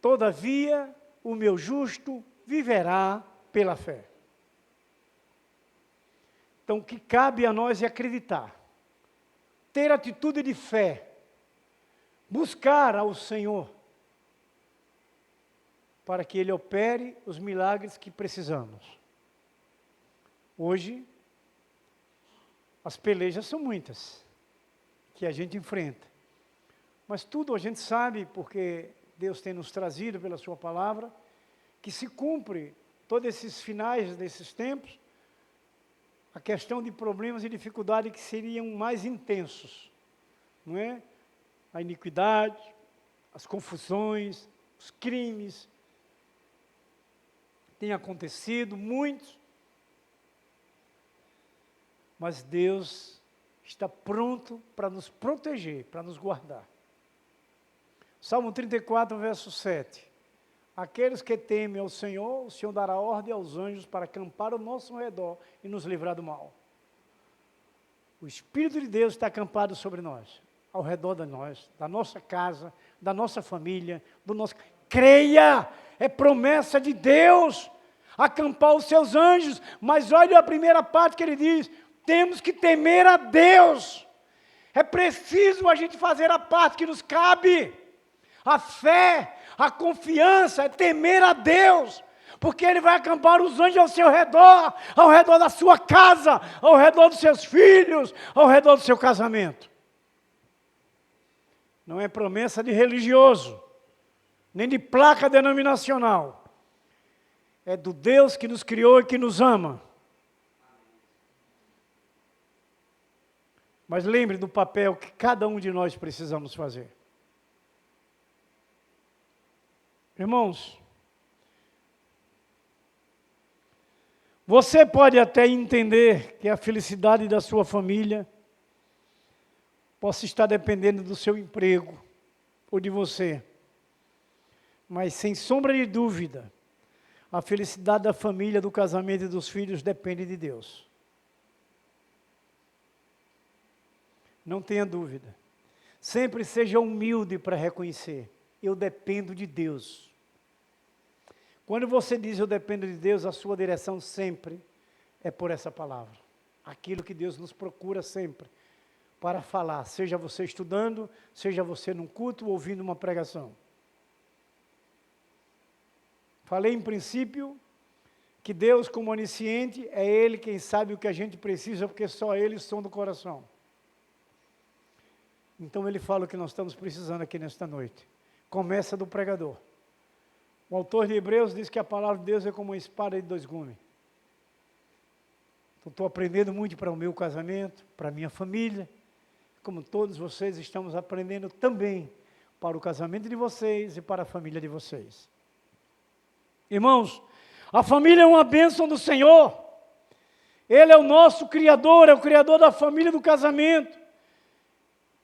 Todavia, o meu justo viverá pela fé. Então, o que cabe a nós é acreditar, ter atitude de fé, buscar ao Senhor, para que Ele opere os milagres que precisamos. Hoje, as pelejas são muitas, que a gente enfrenta. Mas tudo a gente sabe, porque Deus tem nos trazido pela sua palavra, que se cumpre todos esses finais desses tempos, a questão de problemas e dificuldades que seriam mais intensos, não é? A iniquidade, as confusões, os crimes, tem acontecido muitos, mas Deus está pronto para nos proteger, para nos guardar. Salmo 34, verso 7. Aqueles que temem ao Senhor, o Senhor dará ordem aos anjos para acampar ao nosso redor e nos livrar do mal. O Espírito de Deus está acampado sobre nós, ao redor de nós, da nossa casa, da nossa família, do nosso... Creia! É promessa de Deus, acampar os seus anjos. Mas olha a primeira parte que ele diz, temos que temer a Deus. É preciso a gente fazer a parte que nos cabe. A fé, a confiança é temer a Deus, porque Ele vai acampar os anjos ao redor da sua casa, ao redor dos seus filhos, ao redor do seu casamento. Não é promessa de religioso, nem de placa denominacional. É do Deus que nos criou e que nos ama. Mas lembre do papel que cada um de nós precisamos fazer. Irmãos, você pode até entender que a felicidade da sua família possa estar dependendo do seu emprego ou de você. Mas, sem sombra de dúvida, a felicidade da família, do casamento e dos filhos depende de Deus. Não tenha dúvida. Sempre seja humilde para reconhecer. Eu dependo de Deus. Quando você diz eu dependo de Deus, a sua direção sempre é por essa palavra. Aquilo que Deus nos procura sempre para falar, seja você estudando, seja você num culto ou ouvindo uma pregação. Falei em princípio que Deus, como onisciente, é Ele quem sabe o que a gente precisa, porque só Ele sonda o coração. Então Ele fala o que nós estamos precisando aqui nesta noite. Começa do pregador. O autor de Hebreus diz que a palavra de Deus é como uma espada de dois gumes. Então, estou aprendendo muito para o meu casamento, para a minha família, como todos vocês estamos aprendendo também para o casamento de vocês e para a família de vocês. Irmãos, a família é uma bênção do Senhor. Ele é o nosso Criador, é o Criador da família do casamento.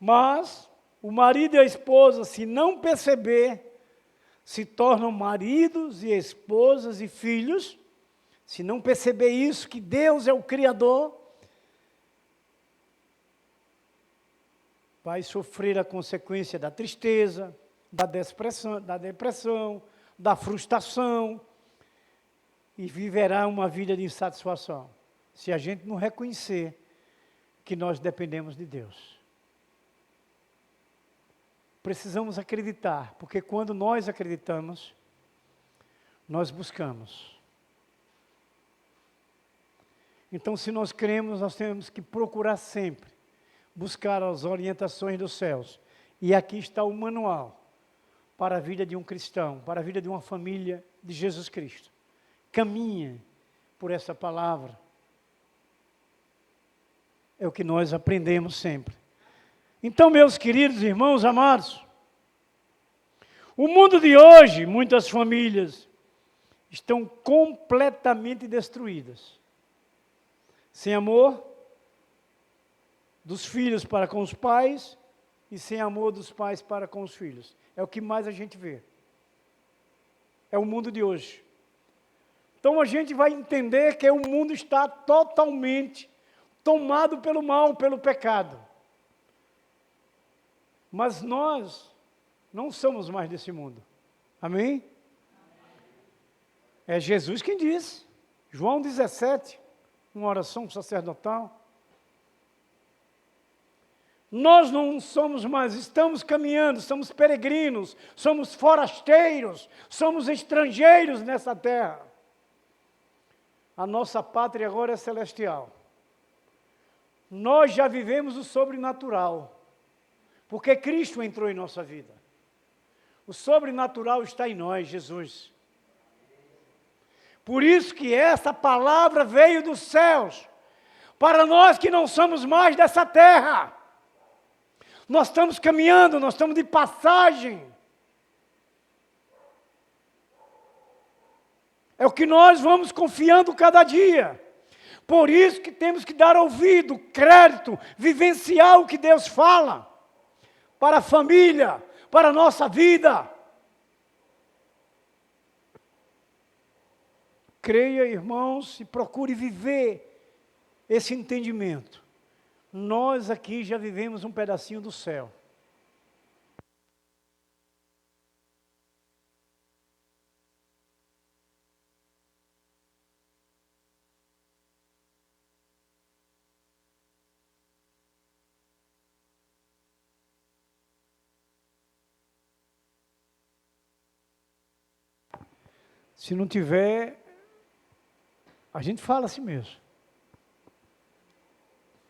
Mas o marido e a esposa, se não perceber, se tornam maridos e esposas e filhos. Se não perceber isso, que Deus é o Criador, vai sofrer a consequência da tristeza, da depressão, da frustração, e viverá uma vida de insatisfação, se a gente não reconhecer que nós dependemos de Deus. Precisamos acreditar, porque quando nós acreditamos, nós buscamos. Então, se nós cremos, nós temos que procurar sempre buscar as orientações dos céus. E aqui está o manual para a vida de um cristão, para a vida de uma família de Jesus Cristo. Caminha por essa palavra. É o que nós aprendemos sempre. Então, meus queridos irmãos amados, o mundo de hoje, muitas famílias estão completamente destruídas. Sem amor dos filhos para com os pais e sem amor dos pais para com os filhos. É o que mais a gente vê. É o mundo de hoje. Então a gente vai entender que o mundo está totalmente tomado pelo mal, pelo pecado. Mas nós não somos mais desse mundo. Amém? É Jesus quem diz. João 17, uma oração sacerdotal. Nós não somos mais, estamos caminhando, somos peregrinos, somos forasteiros, somos estrangeiros nessa terra. A nossa pátria agora é celestial. Nós já vivemos o sobrenatural, porque Cristo entrou em nossa vida. O sobrenatural está em nós, Jesus. Por isso que essa palavra veio dos céus, para nós que não somos mais dessa terra. Nós estamos caminhando, nós estamos de passagem. É o que nós vamos confiando cada dia. Por isso que temos que dar ouvido, crédito, vivenciar o que Deus fala. Para a família, para a nossa vida. Creia, irmãos, e procure viver esse entendimento. Nós aqui já vivemos um pedacinho do céu. Se não tiver, a gente fala assim mesmo.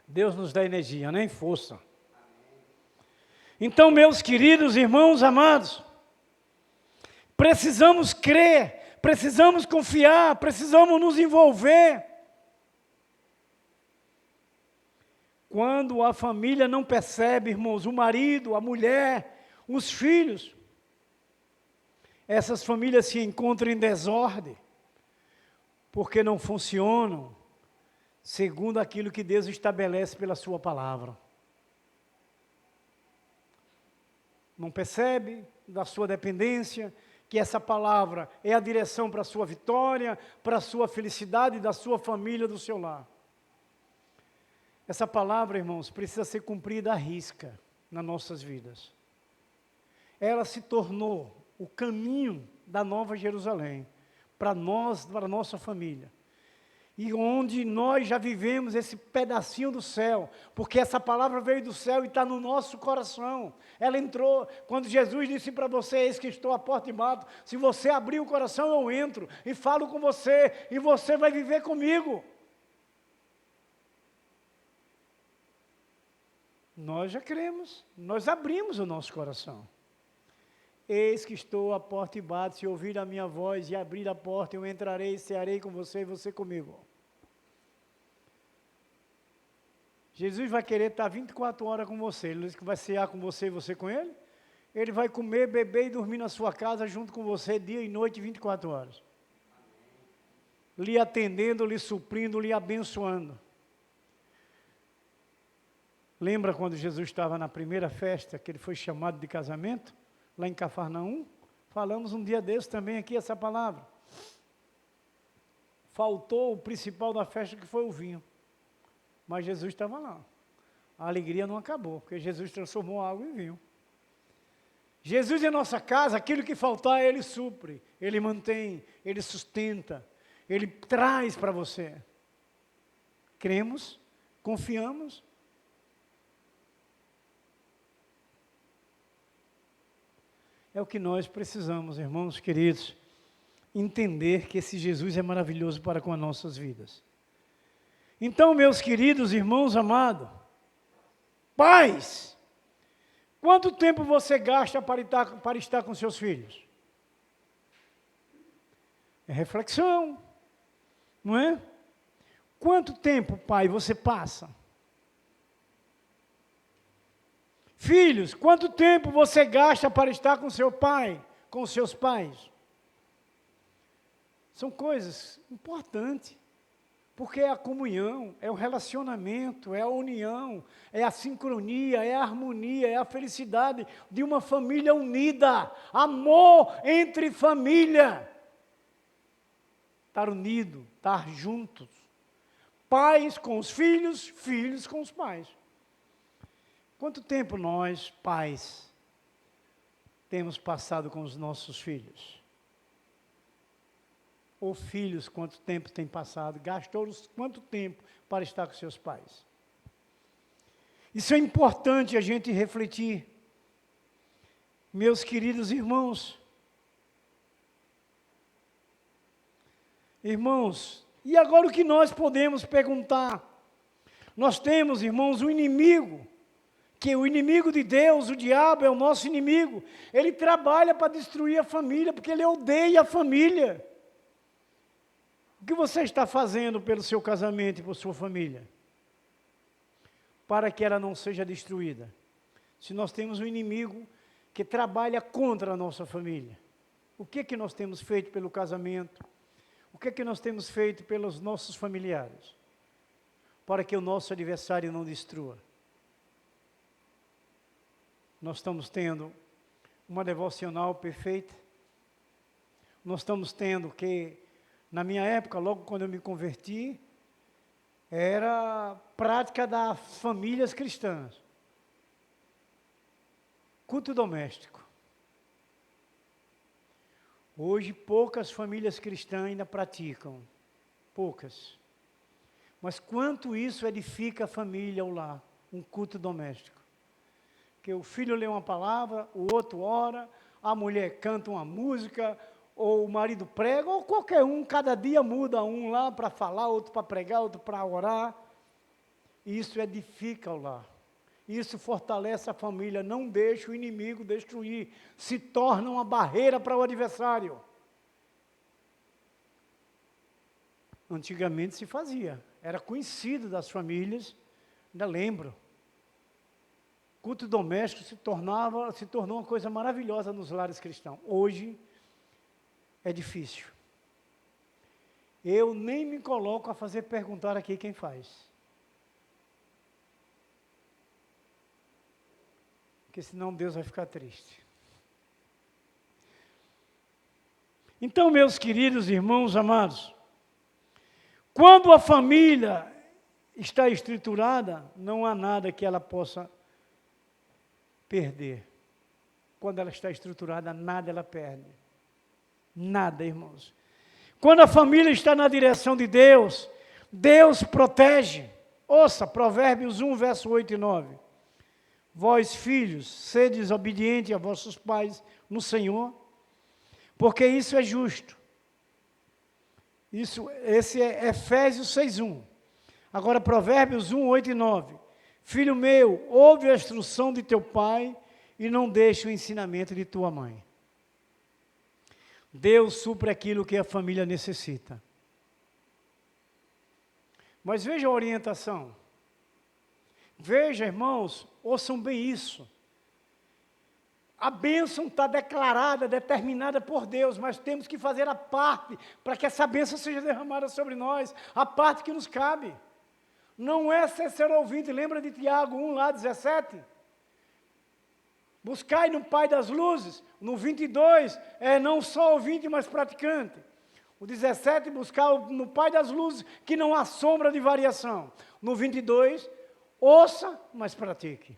Deus nos dá energia, nem força. Então, meus queridos irmãos amados, precisamos crer, precisamos confiar, precisamos nos envolver. Quando a família não percebe, irmãos, o marido, a mulher, os filhos, essas famílias se encontram em desordem, porque não funcionam segundo aquilo que Deus estabelece pela sua palavra. Não percebe da sua dependência, que essa palavra é a direção para a sua vitória, para a sua felicidade, da sua família, do seu lar. Essa palavra, irmãos, precisa ser cumprida à risca nas nossas vidas. Ela se tornou o caminho da Nova Jerusalém, para nós, para a nossa família. E onde nós já vivemos esse pedacinho do céu, porque essa palavra veio do céu e está no nosso coração. Ela entrou, quando Jesus disse para você, eis que estou à porta e bato, se você abrir o coração eu entro e falo com você, e você vai viver comigo. Nós já cremos, nós abrimos o nosso coração. Eis que estou à porta e bato, se ouvir a minha voz e abrir a porta, eu entrarei e cearei com você e você comigo. Jesus vai querer estar 24 horas com você. Ele diz que vai cear com você e você com ele. Ele vai comer, beber e dormir na sua casa junto com você, dia e noite, 24 horas. Lhe atendendo, lhe suprindo, lhe abençoando. Lembra quando Jesus estava na primeira festa, que ele foi chamado de casamento? Lá em Cafarnaum, falamos um dia desse também aqui essa palavra. Faltou o principal da festa, que foi o vinho. Mas Jesus estava lá. A alegria não acabou, porque Jesus transformou a água em vinho. Jesus em nossa casa, aquilo que faltar, Ele supre, Ele mantém, Ele sustenta, Ele traz para você. Cremos, confiamos. É o que nós precisamos, irmãos queridos, entender que esse Jesus é maravilhoso para com as nossas vidas. Então, meus queridos irmãos amados, pais, quanto tempo você gasta para estar com seus filhos? É reflexão, não é? Quanto tempo, pai, você passa? Filhos, quanto tempo você gasta para estar com seu pai, com seus pais? São coisas importantes, porque é a comunhão, é o relacionamento, é a união, é a sincronia, é a harmonia, é a felicidade de uma família unida, amor entre família. Estar unido, estar juntos, Pais com os filhos, filhos com os pais. Quanto tempo nós, pais, temos passado com os nossos filhos? Ou filhos, quanto tempo têm passado? Gastou quanto tempo para estar com seus pais? Isso é importante a gente refletir. Meus queridos irmãos, e agora o que nós podemos perguntar? Nós temos, irmãos, um inimigo, que o inimigo de Deus, o diabo, é o nosso inimigo. Ele trabalha para destruir a família, porque ele odeia a família. O que você está fazendo pelo seu casamento e por sua família? Para que ela não seja destruída. Se nós temos um inimigo que trabalha contra a nossa família, o que nós temos feito pelo casamento? O que nós temos feito pelos nossos familiares? Para que o nosso adversário não destrua. Nós estamos tendo uma devocional perfeita. Nós estamos tendo que, na minha época, logo quando eu me converti, era prática das famílias cristãs. Culto doméstico. Hoje, poucas famílias cristãs ainda praticam. Poucas. Mas quanto isso edifica a família ao lar, um culto doméstico. Que o filho lê uma palavra, o outro ora, a mulher canta uma música, ou o marido prega, ou qualquer um, cada dia muda um lá para falar, outro para pregar, outro para orar. Isso edifica o lar. Isso fortalece a família, não deixa o inimigo destruir, se torna uma barreira para o adversário. Antigamente se fazia, era conhecido das famílias, ainda lembro. Culto doméstico se tornou uma coisa maravilhosa nos lares cristãos. Hoje é difícil. Eu nem me coloco a fazer perguntar aqui quem faz. Porque senão Deus vai ficar triste. Então, meus queridos irmãos amados, quando a família está estruturada, não há nada que ela possa perder. Quando ela está estruturada, nada ela perde. Nada, irmãos. Quando a família está na direção de Deus, Deus protege. Ouça, Provérbios 1, verso 8 e 9. Vós, filhos, sedes obedientes a vossos pais no Senhor, porque isso é justo. Esse é Efésios 6:1. Agora, Provérbios 1, 8 e 9. Filho meu, ouve a instrução de teu pai e não deixe o ensinamento de tua mãe. Deus supre aquilo que a família necessita. Mas veja a orientação. Veja, irmãos, ouçam bem isso. A bênção está declarada, determinada por Deus, mas temos que fazer a parte para que essa bênção seja derramada sobre nós, a parte que nos cabe. Não é ser ouvinte, lembra de Tiago 1, lá 17? Buscai no Pai das luzes, no 22, não só ouvinte, mas praticante. O 17, buscar no Pai das luzes, que não há sombra de variação. No 22, ouça, mas pratique.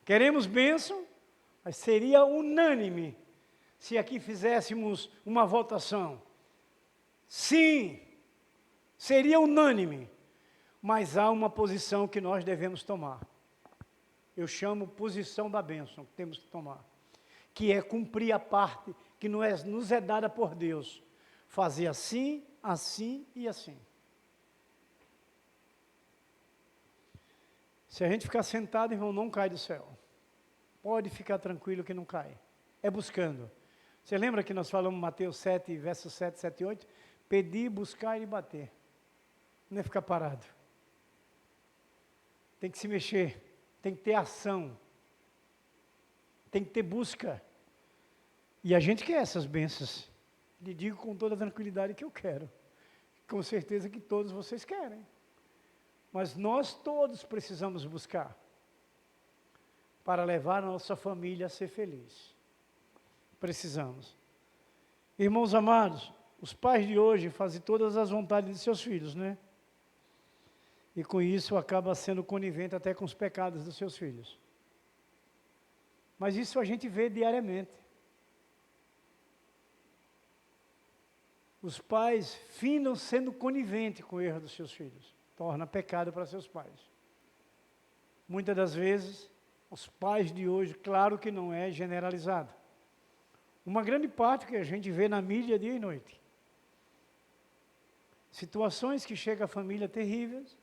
Queremos bênção, mas seria unânime se aqui fizéssemos uma votação. Sim, seria unânime, mas há uma posição que nós devemos tomar. Eu chamo posição da bênção que temos que tomar, que é cumprir a parte que nos é dada por Deus. Fazer assim, assim e assim. Se a gente ficar sentado, irmão, não cai do céu. Pode ficar tranquilo que não cai. É buscando. Você lembra que nós falamos Mateus 7, versos 7, 7 e 8? Pedir, buscar e bater. Não é ficar parado. Tem que se mexer. Tem que ter ação. Tem que ter busca. E a gente quer essas bênçãos. Lhe digo com toda a tranquilidade que eu quero. Com certeza que todos vocês querem. Mas nós todos precisamos buscar para levar a nossa família a ser feliz. Precisamos. Irmãos amados, Os pais de hoje fazem todas as vontades de seus filhos, né? E com isso acaba sendo conivente até com os pecados dos seus filhos. Mas isso a gente vê diariamente. Os pais findam sendo coniventes com o erro dos seus filhos. Torna pecado para seus pais. Muitas das vezes, os pais de hoje, claro que não é generalizado. Uma grande parte que a gente vê na mídia dia e noite. Situações que chegam à família terríveis,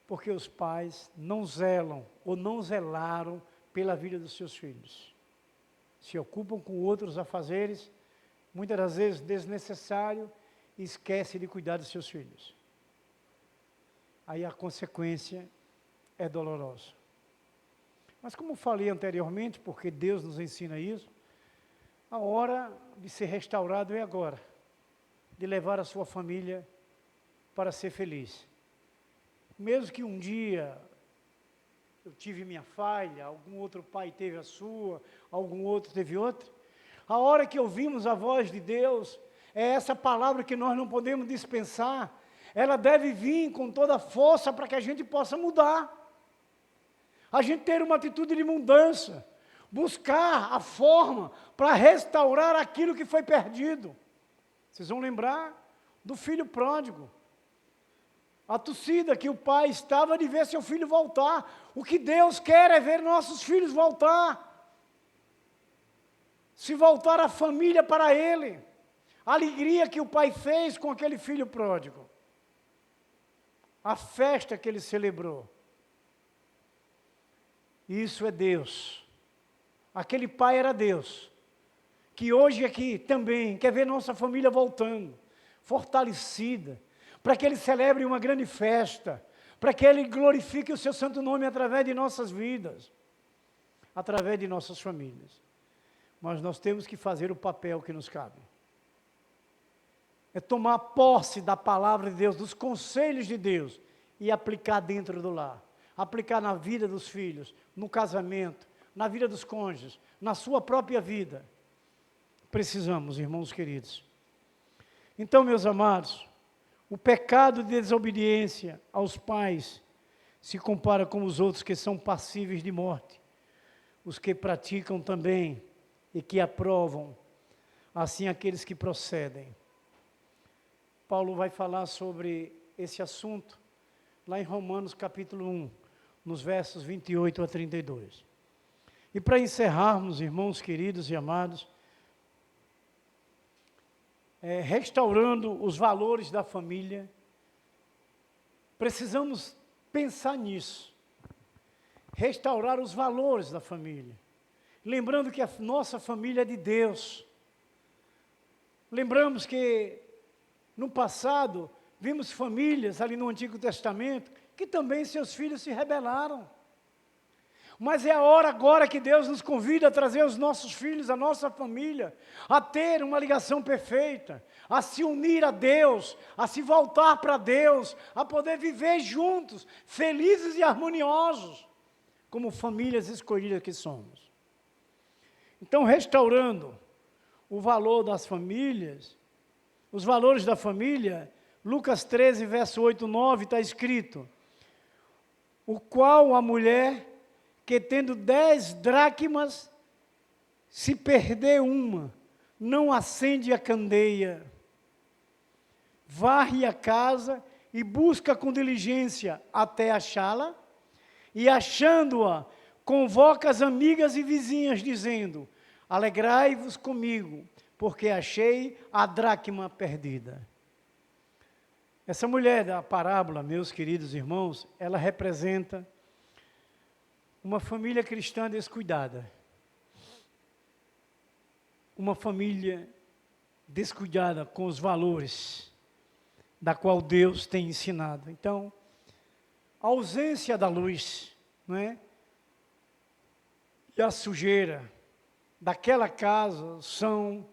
porque os pais não zelam ou não zelaram pela vida dos seus filhos. Se ocupam com outros afazeres, muitas das vezes desnecessário, e esquece de cuidar dos seus filhos. Aí a consequência é dolorosa. Mas como falei anteriormente, porque Deus nos ensina isso, a hora de ser restaurado é agora, de levar a sua família para ser feliz. Mesmo que um dia eu tive minha falha, algum outro pai teve a sua, algum outro teve outra, a hora que ouvimos a voz de Deus, é essa palavra que nós não podemos dispensar, ela deve vir com toda a força para que a gente possa mudar. A gente ter uma atitude de mudança, buscar a forma para restaurar aquilo que foi perdido. Vocês vão lembrar do filho pródigo. A torcida que o pai estava de ver seu filho voltar. O que Deus quer é ver nossos filhos voltar. Se voltar a família para Ele. A alegria que o pai fez com aquele filho pródigo. A festa que ele celebrou. Isso é Deus. Aquele pai era Deus. Que hoje aqui também quer ver nossa família voltando. Fortalecida. Para que Ele celebre uma grande festa. Para que Ele glorifique o Seu santo nome através de nossas vidas. Através de nossas famílias. Mas nós temos que fazer o papel que nos cabe. É tomar posse da palavra de Deus, dos conselhos de Deus, e aplicar dentro do lar. Aplicar na vida dos filhos, no casamento, na vida dos cônjuges, na sua própria vida. Precisamos, irmãos queridos. Então, meus amados, o pecado de desobediência aos pais se compara com os outros que são passíveis de morte. Os que praticam também e que aprovam, assim aqueles que procedem. Paulo vai falar sobre esse assunto lá em Romanos capítulo 1, nos versos 28 a 32. E para encerrarmos, irmãos queridos e amados, restaurando os valores da família, precisamos pensar nisso. Restaurar os valores da família. Lembrando que a nossa família é de Deus. Lembramos que no passado, vimos famílias ali no Antigo Testamento, que também seus filhos se rebelaram. Mas é a hora agora que Deus nos convida a trazer os nossos filhos, a nossa família, a ter uma ligação perfeita, a se unir a Deus, a se voltar para Deus, a poder viver juntos, felizes e harmoniosos, como famílias escolhidas que somos. Então, restaurando o valor das famílias, os valores da família, Lucas 13, verso 8, 9, está escrito: o qual a mulher, que tendo 10 dracmas, se perder uma, não acende a candeia, varre a casa e busca com diligência até achá-la, e achando-a, convoca as amigas e vizinhas, dizendo: alegrai-vos comigo, porque achei a dracma perdida. Essa mulher da parábola, meus queridos irmãos, ela representa uma família cristã descuidada. Uma família descuidada com os valores da qual Deus tem ensinado. Então, a ausência da luz, não é? E a sujeira daquela casa são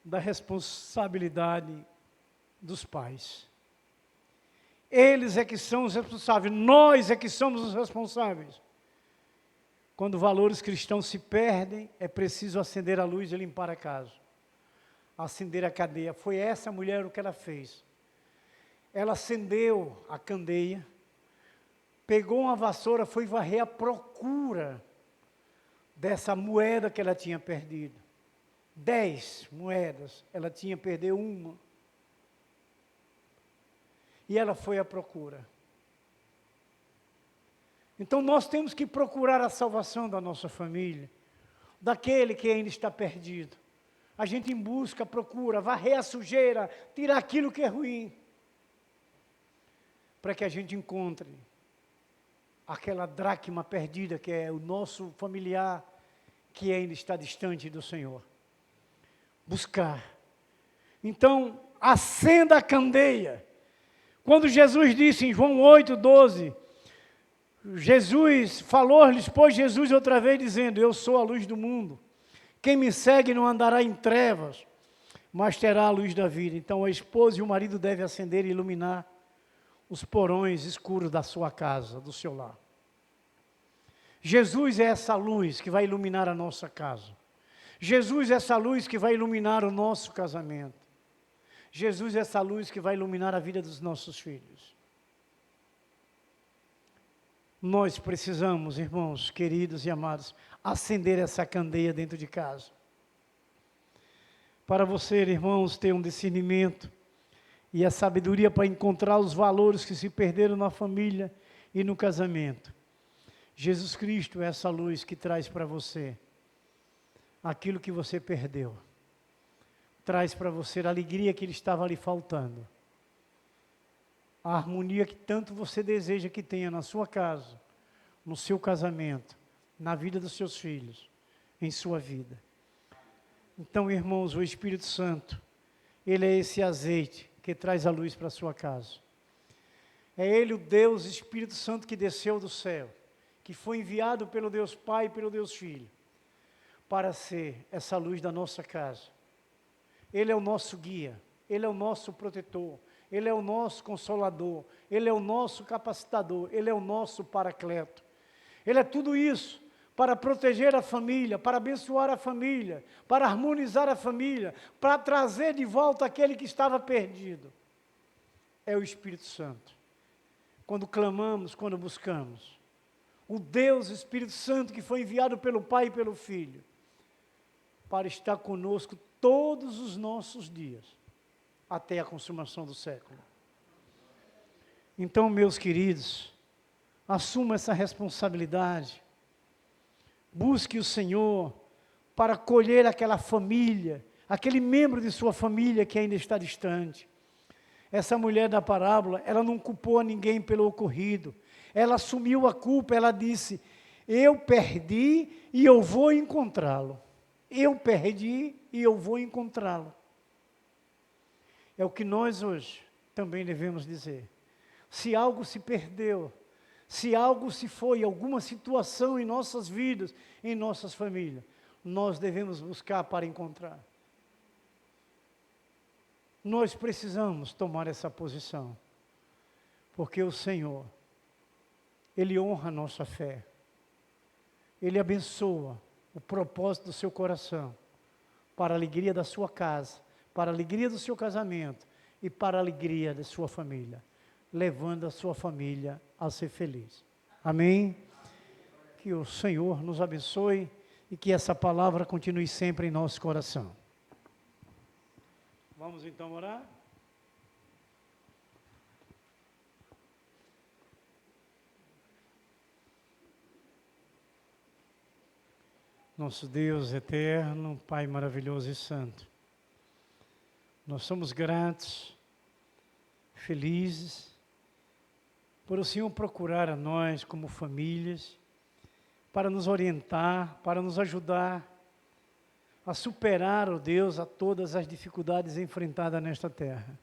da responsabilidade dos pais. Eles é que são os responsáveis, nós é que somos os responsáveis. Quando valores cristãos se perdem, é preciso acender a luz e limpar a casa. acender a candeia. Foi essa mulher o que ela fez. Ela acendeu a candeia, pegou uma vassoura, foi varrer à procura dessa moeda que ela tinha perdido. 10 moedas, ela tinha perdido uma. E ela foi à procura. Então nós temos que procurar a salvação da nossa família, daquele que ainda está perdido. A gente em busca, procura, varrer a sujeira, tirar aquilo que é ruim, para que a gente encontre aquela dracma perdida que é o nosso familiar, que ainda está distante do Senhor. Buscar. Então, acenda a candeia. Quando Jesus disse em João 8:12, Jesus falou-lhes, pois Jesus outra vez dizendo, eu sou a luz do mundo. Quem me segue não andará em trevas, mas terá a luz da vida. Então a esposa e o marido devem acender e iluminar os porões escuros da sua casa, do seu lar. Jesus é essa luz que vai iluminar a nossa casa. Jesus é essa luz que vai iluminar o nosso casamento. Jesus é essa luz que vai iluminar a vida dos nossos filhos. Nós precisamos, irmãos, queridos e amados, acender essa candeia dentro de casa. Para você, irmãos, ter um discernimento e a sabedoria para encontrar os valores que se perderam na família e no casamento. Jesus Cristo é essa luz que traz para você aquilo que você perdeu. Traz para você a alegria que lhe estava lhe faltando. A harmonia que tanto você deseja que tenha na sua casa, no seu casamento, na vida dos seus filhos, em sua vida. Então, irmãos, o Espírito Santo, ele é esse azeite que traz a luz para a sua casa. É ele o Deus, Espírito Santo, que desceu do céu, que foi enviado pelo Deus Pai e pelo Deus Filho, para ser essa luz da nossa casa. Ele é o nosso guia, ele é o nosso protetor, ele é o nosso consolador, ele é o nosso capacitador, ele é o nosso paracleto. Ele é tudo isso para proteger a família, para abençoar a família, para harmonizar a família, para trazer de volta aquele que estava perdido. É o Espírito Santo. Quando clamamos, quando buscamos, o Deus Espírito Santo que foi enviado pelo Pai e pelo Filho, para estar conosco todos os nossos dias, até a consumação do século. Então, meus queridos, assuma essa responsabilidade, busque o Senhor para acolher aquela família, aquele membro de sua família que ainda está distante. Essa mulher da parábola, ela não culpou a ninguém pelo ocorrido, ela assumiu a culpa, ela disse, eu perdi e eu vou encontrá-lo. Eu perdi e eu vou encontrá-lo. É o que nós hoje também devemos dizer. Se algo se perdeu, se algo se foi, alguma situação em nossas vidas, em nossas famílias, nós devemos buscar para encontrar. Nós precisamos tomar essa posição, porque o Senhor, Ele honra a nossa fé, Ele abençoa o propósito do seu coração, para a alegria da sua casa, para a alegria do seu casamento e para a alegria da sua família, levando a sua família a ser feliz. Amém? Que o Senhor nos abençoe e que essa palavra continue sempre em nosso coração. Vamos então orar? Nosso Deus eterno, Pai maravilhoso e santo, nós somos gratos, felizes, por o Senhor procurar a nós como famílias, para nos orientar, para nos ajudar a superar, ó Deus, a todas as dificuldades enfrentadas nesta terra.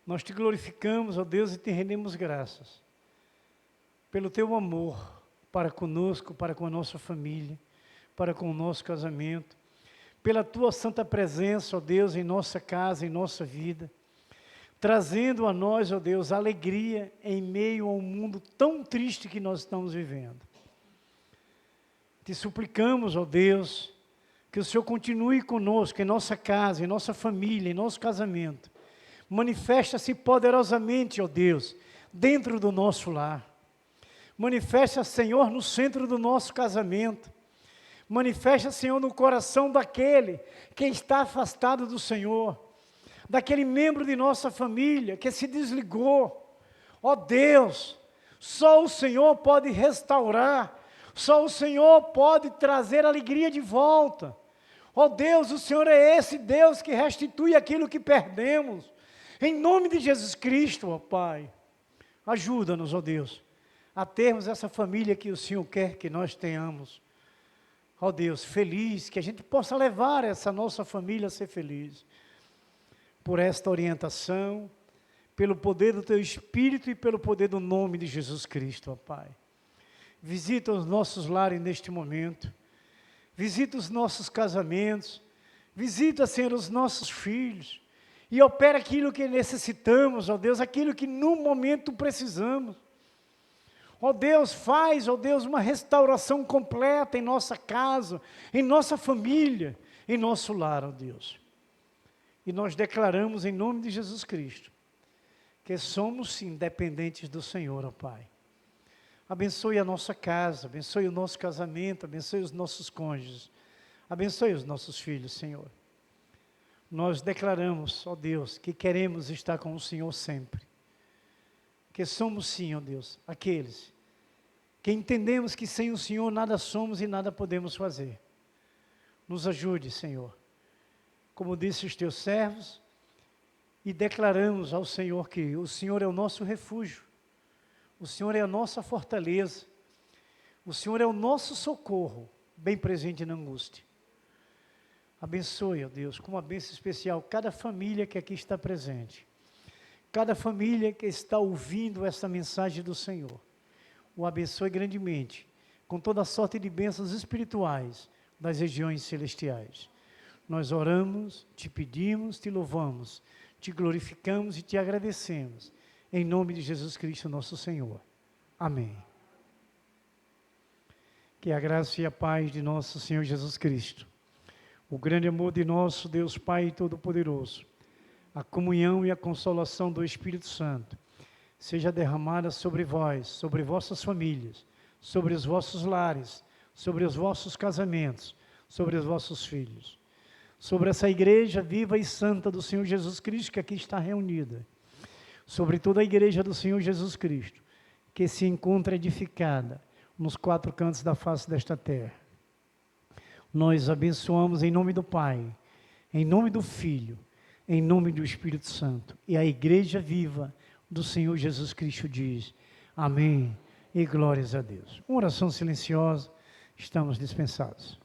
Nós te glorificamos, ó Deus, e te rendemos graças pelo teu amor para conosco, para com a nossa família, para com o nosso casamento, pela tua santa presença, ó Deus, em nossa casa, em nossa vida, trazendo a nós, ó Deus, alegria em meio a um mundo tão triste que nós estamos vivendo. Te suplicamos, ó Deus, Que o Senhor continue conosco, em nossa casa, em nossa família, em nosso casamento. Manifesta-se poderosamente, ó Deus, dentro do nosso lar. Manifesta, Senhor, no centro do nosso casamento. Manifesta, Senhor, no coração daquele que está afastado do Senhor. Daquele membro de nossa família que se desligou. Ó Deus, só o Senhor pode restaurar. Só o Senhor pode trazer alegria de volta. Ó Deus, o Senhor é esse Deus que restitui aquilo que perdemos. Em nome de Jesus Cristo, ó Pai, ajuda-nos, ó Deus, a termos essa família que o Senhor quer que nós tenhamos. Ó Deus, feliz, que a gente possa levar essa nossa família a ser feliz. Por esta orientação, pelo poder do Teu Espírito e pelo poder do nome de Jesus Cristo, ó Pai. Visita os nossos lares neste momento. Visita os nossos casamentos. Visita, Senhor, os nossos filhos. E opera aquilo que necessitamos, ó Deus, aquilo que no momento precisamos. Ó Deus, faz, ó Deus, uma restauração completa em nossa casa, em nossa família, em nosso lar, ó Deus. E nós declaramos em nome de Jesus Cristo, que somos sim dependentes do Senhor, ó Pai. Abençoe a nossa casa, abençoe o nosso casamento, abençoe os nossos cônjuges, abençoe os nossos filhos, Senhor. Nós declaramos, ó Deus, que queremos estar com o Senhor sempre. Que somos sim, ó Deus, aqueles que entendemos que sem o Senhor nada somos e nada podemos fazer. Nos ajude, Senhor. Como disse os teus servos, e declaramos ao Senhor que o Senhor é o nosso refúgio, o Senhor é a nossa fortaleza, o Senhor é o nosso socorro, bem presente na angústia. Abençoe, ó Deus, com uma bênção especial, cada família que aqui está presente, cada família que está ouvindo essa mensagem do Senhor, o abençoe grandemente, com toda sorte de bênçãos espirituais das regiões celestiais. Nós oramos, te pedimos, te louvamos, te glorificamos e te agradecemos, em nome de Jesus Cristo, nosso Senhor. Amém. Que a graça e a paz de nosso Senhor Jesus Cristo, o grande amor de nosso Deus Pai Todo-Poderoso, a comunhão e a consolação do Espírito Santo, seja derramada sobre vós, sobre vossas famílias, sobre os vossos lares, sobre os vossos casamentos, sobre os vossos filhos, sobre essa igreja viva e santa do Senhor Jesus Cristo que aqui está reunida, sobre toda a igreja do Senhor Jesus Cristo, que se encontra edificada nos quatro cantos da face desta terra. Nós abençoamos em nome do Pai, em nome do Filho, em nome do Espírito Santo. E a igreja viva do Senhor Jesus Cristo diz, amém e glórias a Deus. Uma oração silenciosa, estamos dispensados.